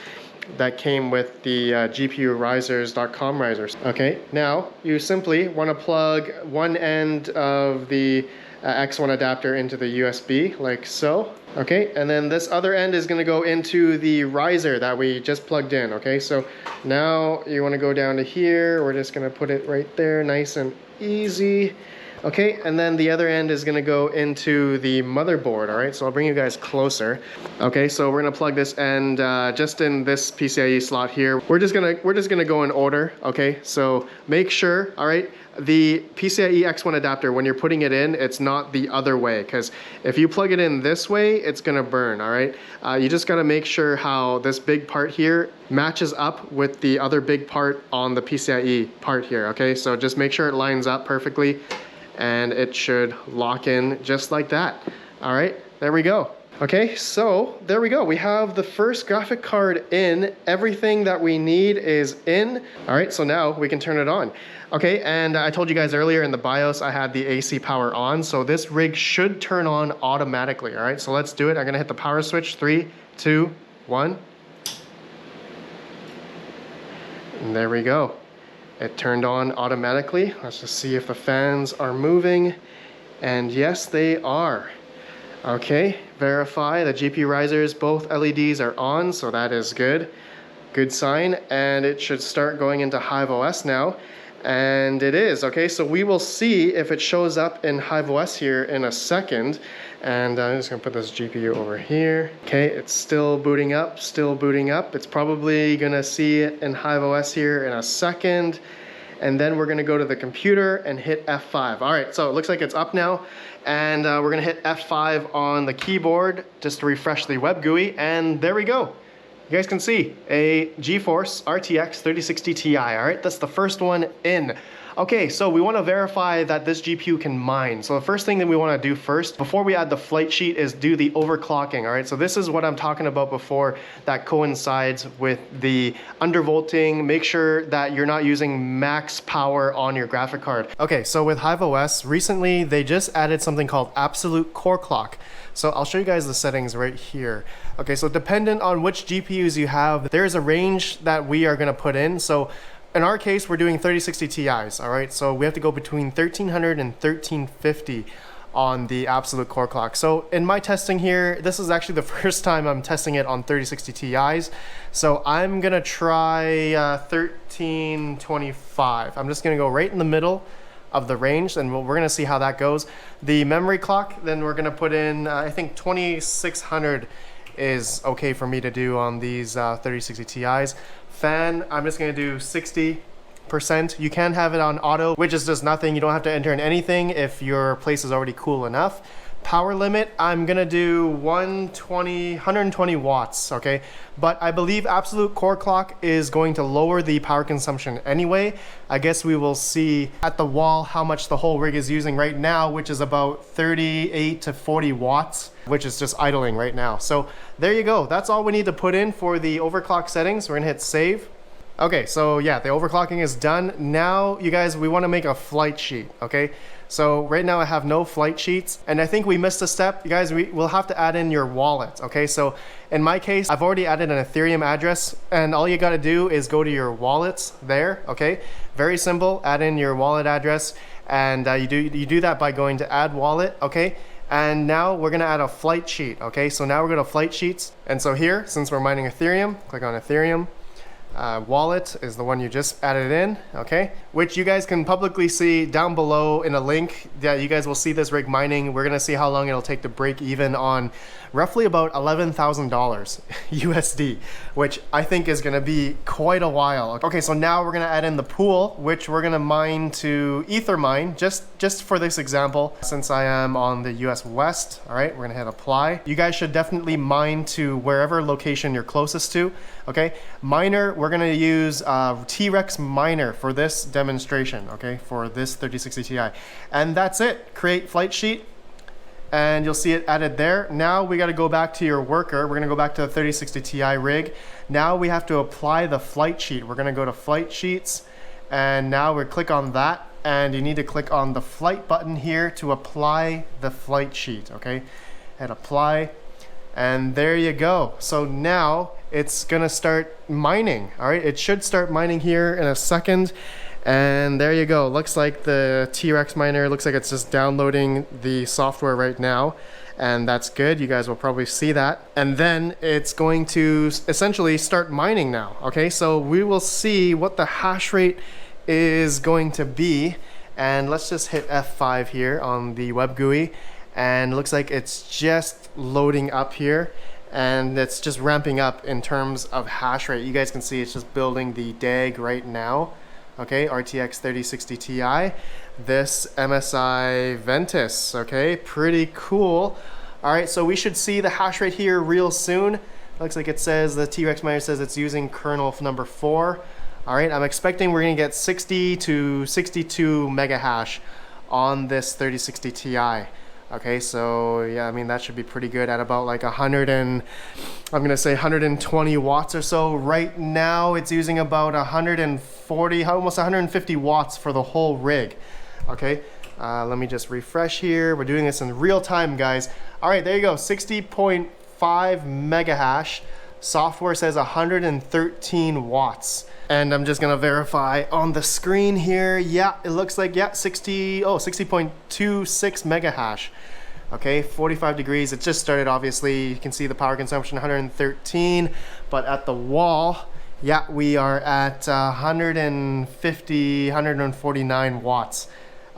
that came with the GPUrisers.com risers. Okay, now you simply want to plug one end of the X1 adapter into the USB like so. Okay, and then this other end is going to go into the riser that we just plugged in. Okay, so now you want to go down to here. We're just going to put it right there, nice and easy. Okay, and then the other end is going to go into the motherboard. All right, so I'll bring you guys closer. Okay, so we're going to plug this end just in this PCIe slot here. We're just gonna go in order. Okay, so make sure. All right. The PCIe X1 adapter, when you're putting it in, it's not the other way, because if you plug it in this way, it's gonna burn, all right? You just gotta make sure how this big part here matches up with the other big part on the PCIe part here, okay? So just make sure it lines up perfectly, and it should lock in just like that. All right, there we go. Okay, so there we go. We have the first graphic card in. Everything that we need is in. All right, so now we can turn it on. Okay, and I told you guys earlier in the BIOS I had the AC power on, so this rig should turn on automatically. All right, so let's do it. I'm gonna hit the power switch. 3, 2, 1. And there we go. It turned on automatically. Let's just see if the fans are moving. And yes, they are. Okay, verify the GPU risers, both LEDs are on, so that is good. Good sign, and it should start going into HiveOS now. And it is. Okay, so we will see if it shows up in HiveOS here in a second. And I'm just gonna put this GPU over here. Okay, it's still booting up, still booting up. It's probably gonna see it in HiveOS here in a second. And then we're gonna go to the computer and hit F5. All right, so it looks like it's up now. And we're gonna hit F5 on the keyboard just to refresh the web GUI. And there we go. You guys can see a GeForce RTX 3060 Ti, all right? That's the first one in. Okay, so we wanna verify that this GPU can mine. So the first thing that we wanna do first, before we add the flight sheet, is do the overclocking, all right? So this is what I'm talking about before that coincides with the undervolting. Make sure that you're not using max power on your graphic card. Okay, so with HiveOS, recently they just added something called absolute core clock. So I'll show you guys the settings right here. Okay, so dependent on which GPUs you have, there's a range that we are gonna put in. So in our case, we're doing 3060 Ti's, all right? So we have to go between 1300 and 1350 on the absolute core clock. So in my testing here, this is actually the first time I'm testing it on 3060 Ti's. So I'm gonna try 1325. I'm just gonna go right in the middle of the range, and we're gonna see how that goes. The memory clock, then we're gonna put in, I think 2600 is okay for me to do on these 3060 Ti's. Fan, I'm just gonna do 60%. You can have it on auto, which is just nothing. You don't have to enter in anything if your place is already cool enough. Power limit, I'm gonna do 120 watts, okay? But I believe absolute core clock is going to lower the power consumption anyway. I guess we will see at the wall how much the whole rig is using right now, which is about 38 to 40 watts, which is just idling right now. So there you go. That's all we need to put in for the overclock settings. We're gonna hit save. Okay, so yeah, the overclocking is done. Now, you guys, we wanna make a flight sheet, okay? So right now I have no flight sheets, and I think we missed a step. You guys, we'll have to add in your wallet, okay? So in my case, I've already added an Ethereum address, and all you gotta do is go to your wallets there, okay? Very simple, add in your wallet address, and you do that by going to add wallet, okay? And now we're gonna add a flight sheet, okay? So now we're gonna flight sheets, and so here, since we're mining Ethereum, click on Ethereum. Wallet is the one you just added in, okay, which you guys can publicly see down below in a link. Yeah, you guys will see this rig mining. We're gonna see how long it'll take to break even on roughly about $11,000 USD, which I think is gonna be quite a while. Okay, so now we're gonna add in the pool, which we're gonna mine to ether mine, just for this example, since I am on the US West. All right, we're gonna hit apply. You guys should definitely mine to wherever location you're closest to, okay? Miner, we're gonna use T-Rex miner for this demonstration, okay, for this 3060 Ti. And that's it, create flight sheet, and you'll see it added there. Now we gotta go back to your worker. We're gonna go back to the 3060 Ti rig. Now we have to apply the flight sheet. We're gonna go to flight sheets, and now we click on that, and you need to click on the flight button here to apply the flight sheet, okay? Hit apply, and there you go. So now it's gonna start mining, all right? It should start mining here in a second. And there you go. Looks like the T-Rex miner, looks like it's just downloading the software right now. And that's good. You guys will probably see that. And then it's going to essentially start mining now. Okay, so we will see what the hash rate is going to be. And let's just hit F5 here on the web GUI. And it looks like it's just loading up here. And it's just ramping up in terms of hash rate. You guys can see it's just building the DAG right now. Okay, RTX 3060 Ti, this MSI Ventus, okay, pretty cool. All right, so we should see the hash rate here real soon. Looks like it says, the T-Rex miner says it's using kernel number 4. All right, I'm expecting we're gonna get 60 to 62 mega hash on this 3060 Ti. Okay, so yeah, I mean, that should be pretty good at about like 120 watts or so. Right now, it's using about 140, almost 150 watts for the whole rig. Okay, let me just refresh here. We're doing this in real time, guys. All right, there you go, 60.5 mega hash. Software says 113 watts. And I'm just gonna verify on the screen here. Yeah, it looks like, yeah, 60.26 mega hash. Okay, 45 degrees. It just started, obviously. You can see the power consumption, 113. But at the wall, yeah, we are at 149 watts.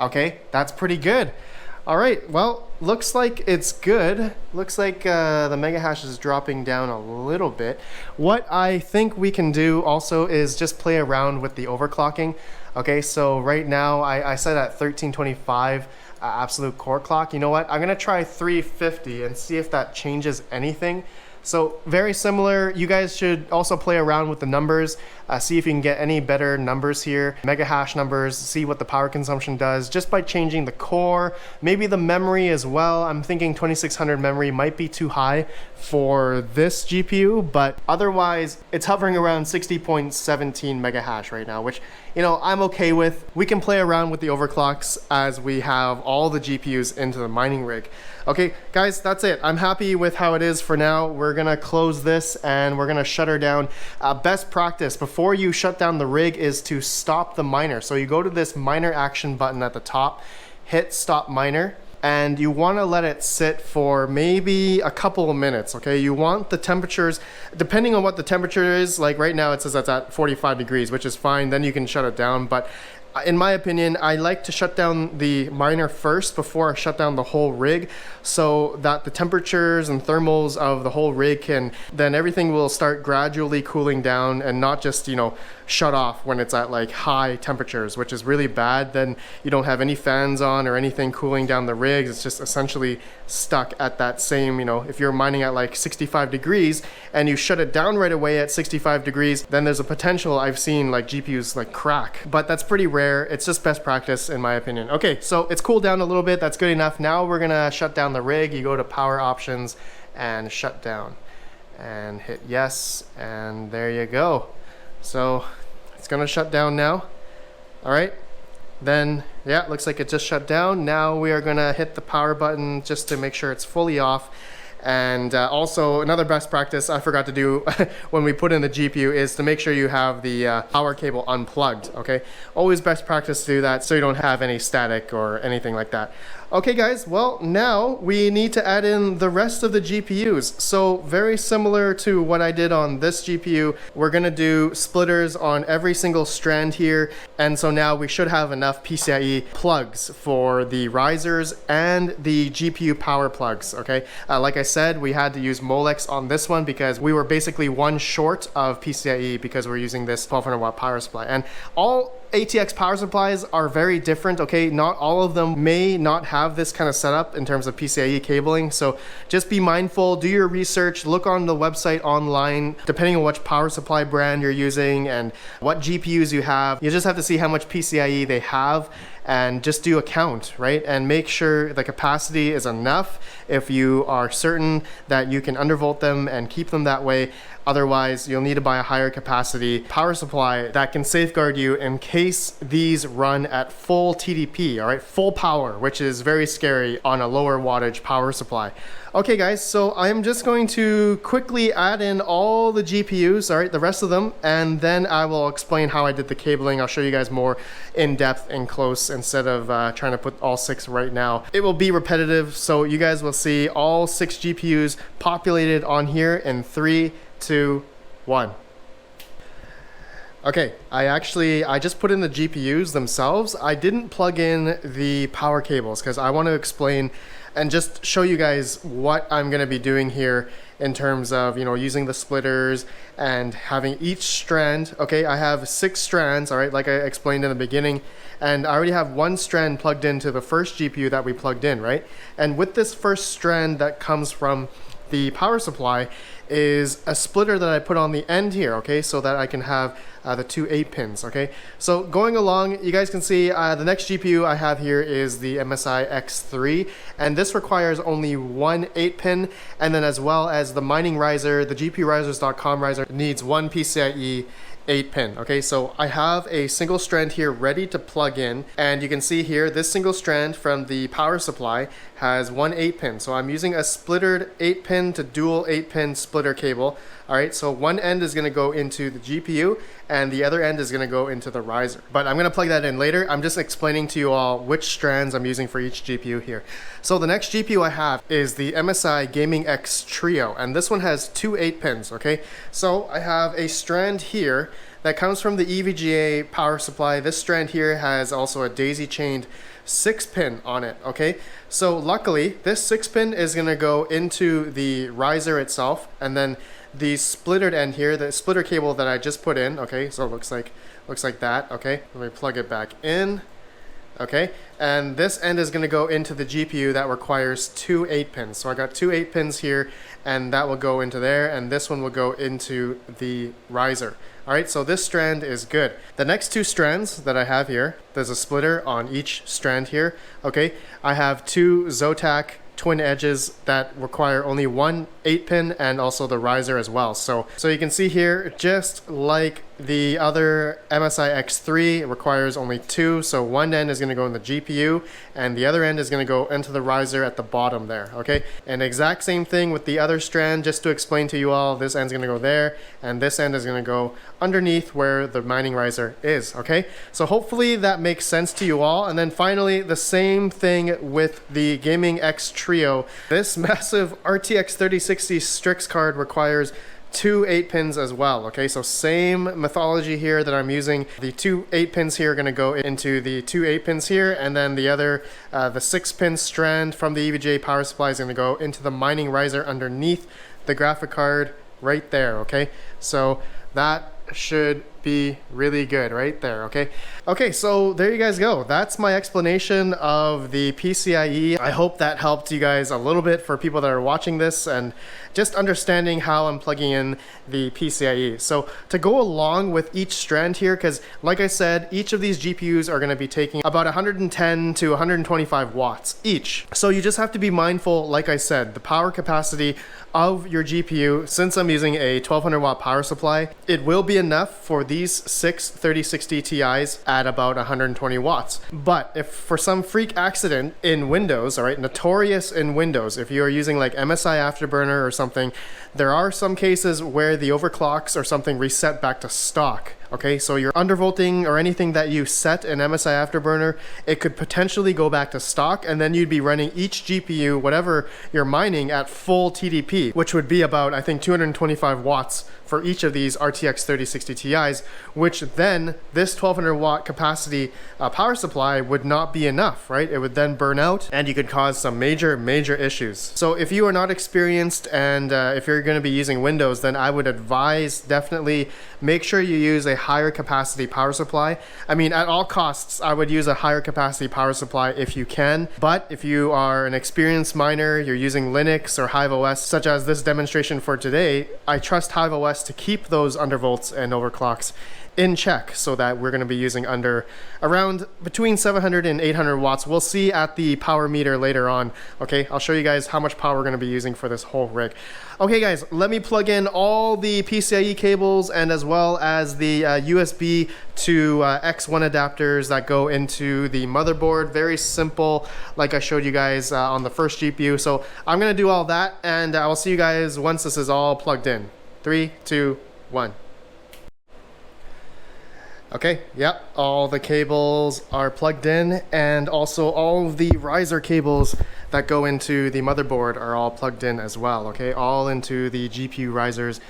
Okay, that's pretty good. All right, well, looks like it's good. Looks like the mega hash is dropping down a little bit. What I think we can do also is just play around with the overclocking. Okay, so right now I set at 1325 absolute core clock. You know what? I'm gonna try 350 and see if that changes anything. So very similar. You guys should also play around with the numbers, see if you can get any better numbers here, mega hash numbers, see what the power consumption does just by changing the core, maybe the memory as well. I'm thinking 2600 memory might be too high for this GPU, but otherwise it's hovering around 60.17 mega hash right now, which, you know, I'm okay with. We can play around with the overclocks as we have all the GPUs into the mining rig. Okay, guys, that's it. I'm happy with how it is for now. We're gonna close this and we're gonna shut her down. Best practice before you shut down the rig is to stop the miner. So you go to this miner action button at the top, hit stop miner, and you want to let it sit for maybe a couple of minutes. Okay, you want the temperatures, depending on what the temperature is, like right now it says that's at 45 degrees, which is fine, then you can shut it down. But in my opinion, I like to shut down the miner first before I shut down the whole rig, so that the temperatures and thermals of the whole rig then everything will start gradually cooling down and not just, you know, shut off when it's at like high temperatures, which is really bad. Then you don't have any fans on or anything cooling down the rigs. It's just essentially stuck at that same, you know, if you're mining at like 65 degrees and you shut it down right away at 65 degrees, then there's a potential, I've seen like GPUs like crack, but that's pretty rare. It's just best practice in my opinion. Okay, so it's cooled down a little bit. That's good enough. Now we're gonna shut down the rig. You go to power options and shut down and hit yes, and there you go. So it's gonna shut down now. All right, then yeah, it looks like it just shut down. Now we are gonna hit the power button just to make sure it's fully off. And also another best practice I forgot to do when we put in the GPU is to make sure you have the power cable unplugged, okay? Always best practice to do that so you don't have any static or anything like that. Okay guys, well now we need to add in the rest of the GPUs. So very similar to what I did on this GPU, we're gonna do splitters on every single strand here. And so now we should have enough PCIe plugs for the risers and the GPU power plugs, okay? Like I said, we had to use Molex on this one because we were basically one short of PCIe because we're using this 1200 watt power supply. And all ATX power supplies are very different, okay? Not all of them may not have this kind of setup in terms of PCIe cabling, so just be mindful, do your research, look on the website online, depending on which power supply brand you're using and what GPUs you have. You just have to see how much PCIe they have and just do a count, right? And make sure the capacity is enough if you are certain that you can undervolt them and keep them that way. Otherwise, you'll need to buy a higher capacity power supply that can safeguard you in case these run at full TDP, all right? Full power, which is very scary on a lower wattage power supply. Okay guys, so I'm just going to quickly add in all the GPUs, all right, the rest of them, and then I will explain how I did the cabling. I'll show you guys more in depth and close instead of trying to put all 6 right now. It will be repetitive, so you guys will see all 6 GPUs populated on here in 3, 2, 1. Okay, I just put in the GPUs themselves. I didn't plug in the power cables because I want to explain and just show you guys what I'm going to be doing here in terms of, you know, using the splitters and having each strand. Okay, I have 6 strands, all right, like I explained in the beginning, and I already have 1 strand plugged into the first GPU that we plugged in, right? And with this first strand that comes from the power supply is a splitter that I put on the end here, okay, so that I can have the 2 8-pins, okay? So going along, you guys can see the next GPU I have here is the MSI X3, and this requires only 1 8-pin, and then as well as the mining riser, the GPUrisers.com riser needs 1 PCIe 8-pin. Okay, so I have a single strand here ready to plug in, and you can see here this single strand from the power supply has 1 8-pin. So I'm using a splittered 8-pin to dual 8-pin splitter cable. All right, so one end is going to go into the GPU and the other end is going to go into the riser. But I'm going to plug that in later. I'm just explaining to you all which strands I'm using for each GPU here. So the next GPU I have is the MSI Gaming X Trio, and this one has 2 8-pins, okay? So I have a strand here that comes from the EVGA power supply. This strand here has also a daisy chained 6-pin on it, okay? So luckily, this 6-pin is going to go into the riser itself, and then the splittered end here, the splitter cable that I just put in, okay, so it looks like that, okay? Let me plug it back in, okay? And this end is going to go into the GPU that requires 2 8-pins. So I got 2 8-pins here, and that will go into there, and this one will go into the riser. All right, so this strand is good. The next 2 strands that I have here, there's a splitter on each strand here, okay? I have 2 Zotac twin edges that require only 1 8-pin and also the riser as well. So you can see here, just like the other MSI X3, it requires only 2. So one end is going to go in the GPU and the other end is going to go into the riser at the bottom there, okay? And exact same thing with the other strand, just to explain to you all, this end's going to go there and this end is going to go underneath where the mining riser is, okay? So hopefully that makes sense to you all. And then finally, the same thing with the Gaming X Trio. This massive RTX 3060 Strix card requires two 8-pins as well. Okay, so same methodology here that I'm using. The two 8-pins here are going to go into the two 8-pins here, and then the other, the 6-pin strand from the EVGA power supply is going to go into the mining riser underneath the graphic card right there. Okay, so that should be really good right there. Okay, so there you guys go. That's my explanation of the PCIe. I hope that helped you guys a little bit for people that are watching this and just understanding how I'm plugging in the PCIe. So to go along with each strand here, because like I said, each of these GPUs are going to be taking about 110 to 125 watts each. So you just have to be mindful, like I said, the power capacity of your GPU. Since I'm using a 1200 watt power supply, it will be enough for these 6 3060 Ti's at about 120 watts. But if for some freak accident in Windows, all right, notorious in Windows, if you are using like MSI Afterburner or something, there are some cases where the overclocks or something reset back to stock. Okay, so your undervolting or anything that you set in MSI Afterburner, it could potentially go back to stock, and then you'd be running each GPU, whatever you're mining, at full TDP, which would be about, I think, 225 watts for each of these RTX 3060 Ti's, which then this 1200 watt capacity power supply would not be enough, right? It would then burn out and you could cause some major issues. So if you are not experienced and if you're going to be using Windows, then I would advise definitely make sure you use a higher capacity power supply. I mean, at all costs, I would use a higher capacity power supply if you can. But if you are an experienced miner, you're using Linux or HiveOS, such as this demonstration for today, I trust HiveOS to keep those undervolts and overclocks in check so that we're going to be using around between 700 and 800 watts. We'll see at the power meter later on. Okay, I'll show you guys how much power we're going to be using for this whole rig. Okay guys, let me plug in all the PCIe cables and as well as the USB to X1 adapters that go into the motherboard. Very simple, like I showed you guys on the first GPU. So I'm going to do all that, and I will see you guys once this is all plugged in. 3, 2, 1. Okay, yep, all the cables are plugged in, and also all of the riser cables that go into the motherboard are all plugged in as well. Okay, all into the GPU risers.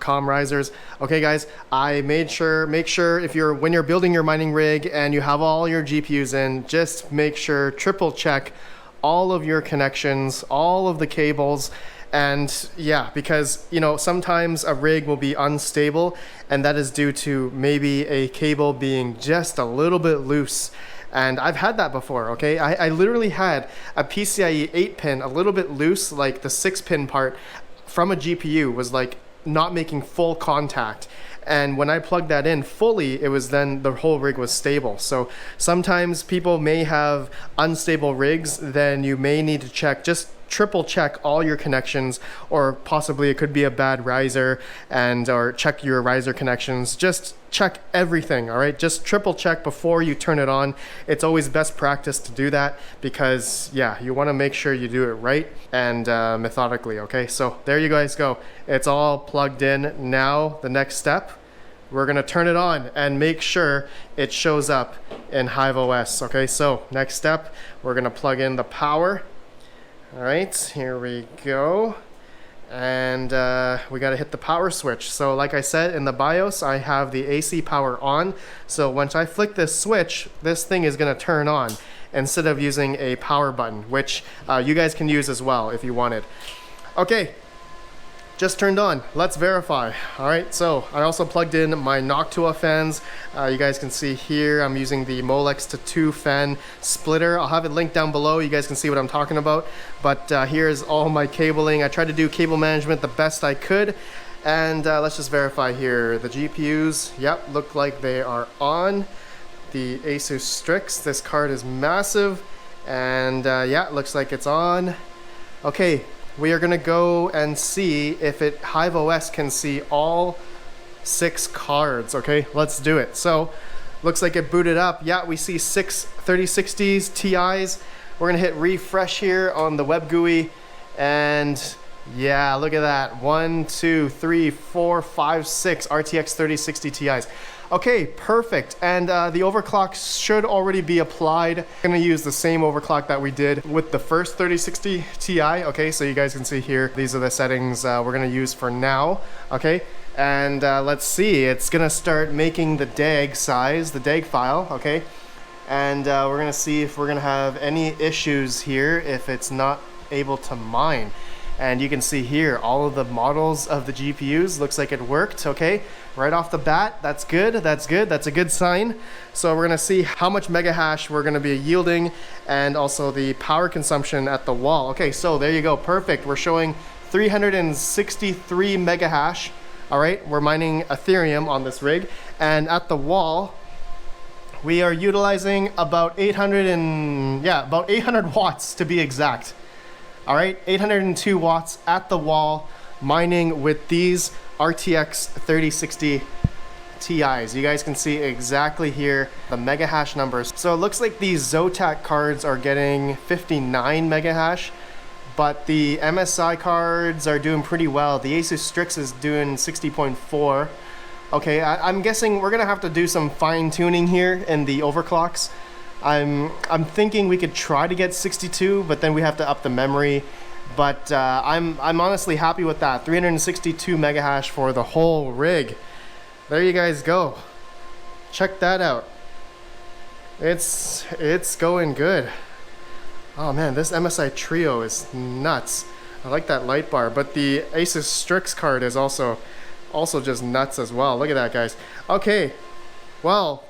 .com risers. Okay guys, I make sure when you're building your mining rig and you have all your GPUs in, just make sure, triple check all of your connections, all of the cables. And yeah, because you know, sometimes a rig will be unstable, and that is due to maybe a cable being just a little bit loose. And I've had that before. Okay, I literally had a PCIe 8-pin a little bit loose, like the 6-pin part from a GPU was like not making full contact, and when I plugged that in fully, it was then the whole rig was stable. So sometimes people may have unstable rigs, then you may need to check, just triple check all your connections, or possibly it could be a bad riser, and or check your riser connections. Just check everything, all right? Just triple check before you turn it on. It's always best practice to do that, because yeah, you want to make sure you do it right and methodically. Okay, so there you guys go. It's all plugged in. Now the next step, we're gonna turn it on and make sure it shows up in HiveOS. Okay, so next step, we're gonna plug in the power. All right, here we go. And we got to hit the power switch. So like I said, in the BIOS, I have the AC power on. So once I flick this switch, this thing is going to turn on instead of using a power button, which you guys can use as well if you wanted. Okay, just turned on. Let's verify. All right, so I also plugged in my Noctua fans. You guys can see here I'm using the Molex to 2 fan splitter. I'll have it linked down below. You guys can see what I'm talking about. But here's all my cabling. I tried to do cable management the best I could. And let's just verify here. The GPUs, yep, look like they are on. The Asus Strix, this card is massive. And yeah, it looks like it's on. Okay. We are gonna go and see if HiveOS can see all 6 cards. Okay, let's do it. So, looks like it booted up. Yeah, we see 6 3060s Ti's. We're gonna hit refresh here on the web GUI, and Yeah, look at that. 1, 2, 3, 4, 5, 6 RTX 3060 Ti's. Okay, perfect. And the overclock should already be applied. I'm gonna use the same overclock that we did with the first 3060 Ti. Okay, so you guys can see here, these are the settings we're gonna use for now. Okay, and let's see, it's gonna start making the DAG size, the DAG file. Okay, and we're gonna see if we're gonna have any issues here if it's not able to mine. And you can see here all of the models of the GPUs, looks like it worked. Okay, right off the bat, that's good, that's good, that's a good sign. So we're gonna see how much mega hash we're gonna be yielding and also the power consumption at the wall. Okay, so there you go, perfect. We're showing 363 mega hash. All right, we're mining Ethereum on this rig, and at the wall we are utilizing about 800 watts to be exact. All right, 802 watts at the wall, mining with these RTX 3060 Ti's. You guys can see exactly here the mega hash numbers. So it looks like these Zotac cards are getting 59 mega hash, but the MSI cards are doing pretty well. The Asus Strix is doing 60.4. Okay, I'm guessing we're gonna have to do some fine tuning here in the overclocks. I'm thinking we could try to get 62, but then we have to up the memory. But I'm honestly happy with that. 362 mega hash for the whole rig. There you guys go. Check that out. It's going good. Oh man, this MSI Trio is nuts. I like that light bar, but the Asus Strix card is also just nuts as well. Look at that, guys. Okay, well,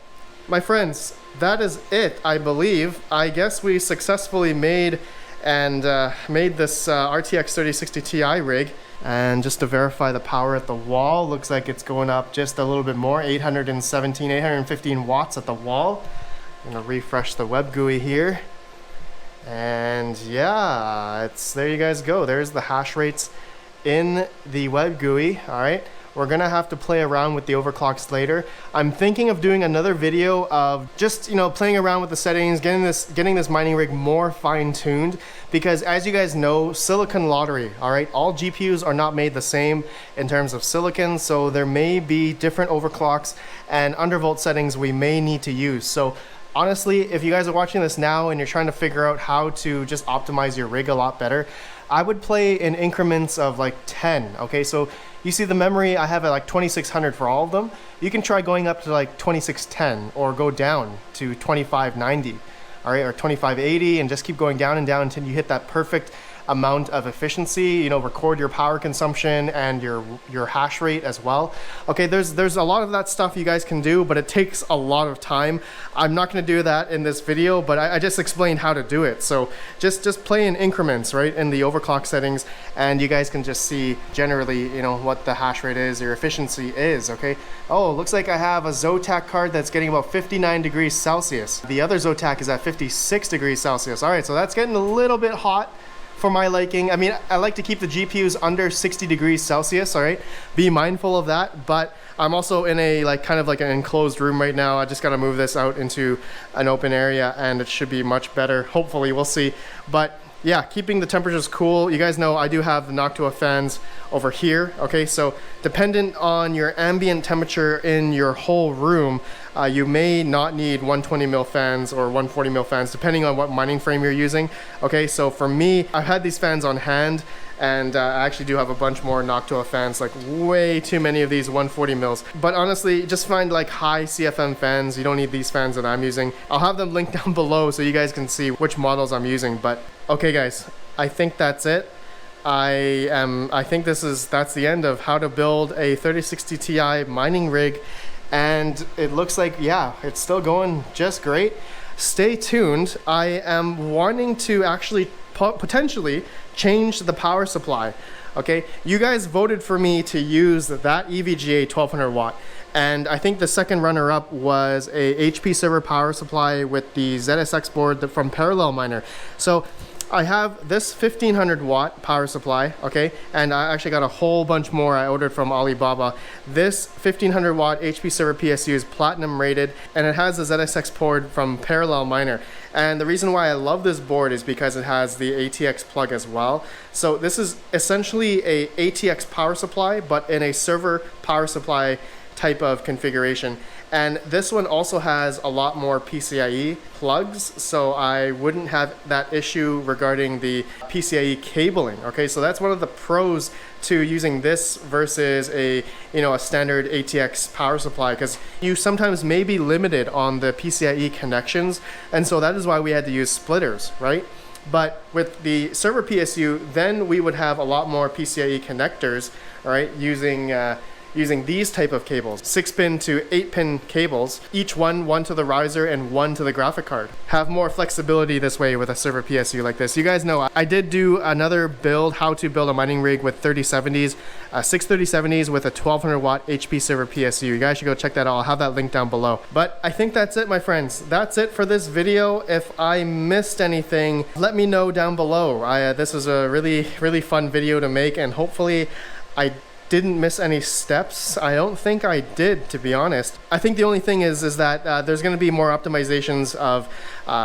my friends, that is it, I believe. I guess we successfully made this RTX 3060 Ti rig. And just to verify the power at the wall, looks like it's going up just a little bit more, 815 watts at the wall. I'm gonna refresh the web GUI here. And yeah, there you guys go. There's the hash rates in the web GUI, all right? We're gonna have to play around with the overclocks later. I'm thinking of doing another video of just, playing around with the settings, getting this mining rig more fine-tuned, because as you guys know, silicon lottery, all right? All GPUs are not made the same in terms of silicon, so there may be different overclocks and undervolt settings we may need to use. So honestly, if you guys are watching this now and you're trying to figure out how to just optimize your rig a lot better, I would play in increments of like 10, okay? So you see the memory, I have at like 2600 for all of them. You can try going up to like 2610 or go down to 2590, all right, or 2580, and just keep going down and down until you hit that perfect amount of efficiency. Record your power consumption and your hash rate as well. Okay, there's a lot of that stuff you guys can do, but it takes a lot of time. I'm not going to do that in this video, but I just explained how to do it. So just play in increments, right, in the overclock settings, and you guys can just see generally, what the hash rate is, your efficiency is. Okay, oh, looks like I have a Zotac card that's getting about 59 degrees Celsius. The other Zotac is at 56 degrees Celsius. All right, so that's getting a little bit hot for my liking. I mean, I like to keep the GPUs under 60 degrees Celsius, all right? Be mindful of that, but I'm also in a kind of like an enclosed room right now. I just gotta move this out into an open area and it should be much better. Hopefully, we'll see. But yeah, keeping the temperatures cool. You guys know I do have the Noctua fans over here, okay? So dependent on your ambient temperature in your whole room, you may not need 120 mil fans or 140 mil fans, depending on what mining frame you're using, okay? So for me, I've had these fans on hand, and I actually do have a bunch more Noctua fans, like way too many of these 140 mils. But honestly, just find like high CFM fans. You don't need these fans that I'm using. I'll have them linked down below so you guys can see which models I'm using. But okay guys, I think that's it. I think that's the end of how to build a 3060 Ti mining rig. And it looks like, yeah, it's still going just great. Stay tuned. I am wanting to actually potentially change the power supply. Okay, you guys voted for me to use that EVGA 1200 watt, and I think the second runner-up was a HP server power supply with the ZSX board from Parallel Miner. So I have this 1500 watt power supply, okay, and I actually got a whole bunch more I ordered from Alibaba. This 1500 watt HP server PSU is platinum rated, and it has a ZSX port from Parallel Miner. And the reason why I love this board is because it has the ATX plug as well. So this is essentially a ATX power supply, but in a server power supply type of configuration. And this one also has a lot more PCIe plugs, so I wouldn't have that issue regarding the PCIe cabling. Okay, so that's one of the pros to using this versus a standard ATX power supply, because you sometimes may be limited on the PCIe connections, and so that is why we had to use splitters, right? But with the server PSU, then we would have a lot more PCIe connectors, all right, using these type of cables, 6-pin to 8-pin cables, each one to the riser and one to the graphic card. Have more flexibility this way with a server PSU like this. You guys know I did do another build, how to build a mining rig with 3070s, 63070s with a 1200 watt HP server PSU. You guys should go check that out. I'll have that link down below. But I think that's it, my friends. That's it for this video. If I missed anything, let me know down below. This was a really fun video to make, and hopefully I didn't miss any steps. I don't think I did, to be honest. I think the only thing is that there's going to be more optimizations of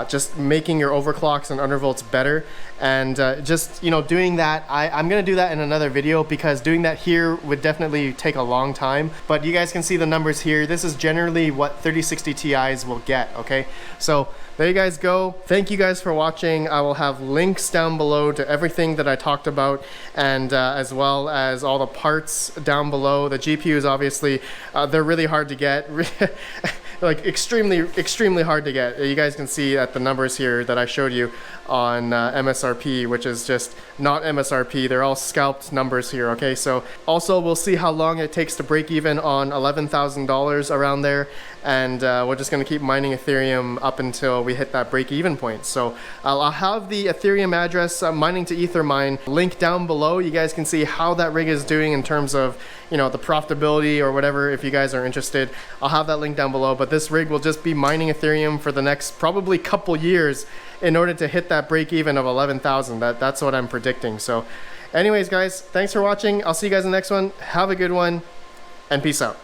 just making your overclocks and undervolts better, and just doing that. I'm going to do that in another video, because doing that here would definitely take a long time. But you guys can see the numbers here. This is generally what 3060 Ti's will get. Okay, so there you guys go. Thank you guys for watching. I will have links down below to everything that I talked about, and as well as all the parts down below. The GPUs, obviously, they're really hard to get. Like extremely hard to get. You guys can see at the numbers here that I showed you on MSRP, which is just not MSRP. They're all scalped numbers here. Okay, so also we'll see how long it takes to break even on $11,000 around there, and we're just going to keep mining Ethereum up until we hit that break even point. So I'll have the Ethereum address, mining to Ethermine, link down below. You guys can see how that rig is doing in terms of the profitability or whatever, if you guys are interested. I'll have that link down below. But this rig will just be mining Ethereum for the next probably couple years in order to hit that break even of 11,000. That's what I'm predicting. So anyways, guys, thanks for watching. I'll see you guys in the next one. Have a good one, and peace out.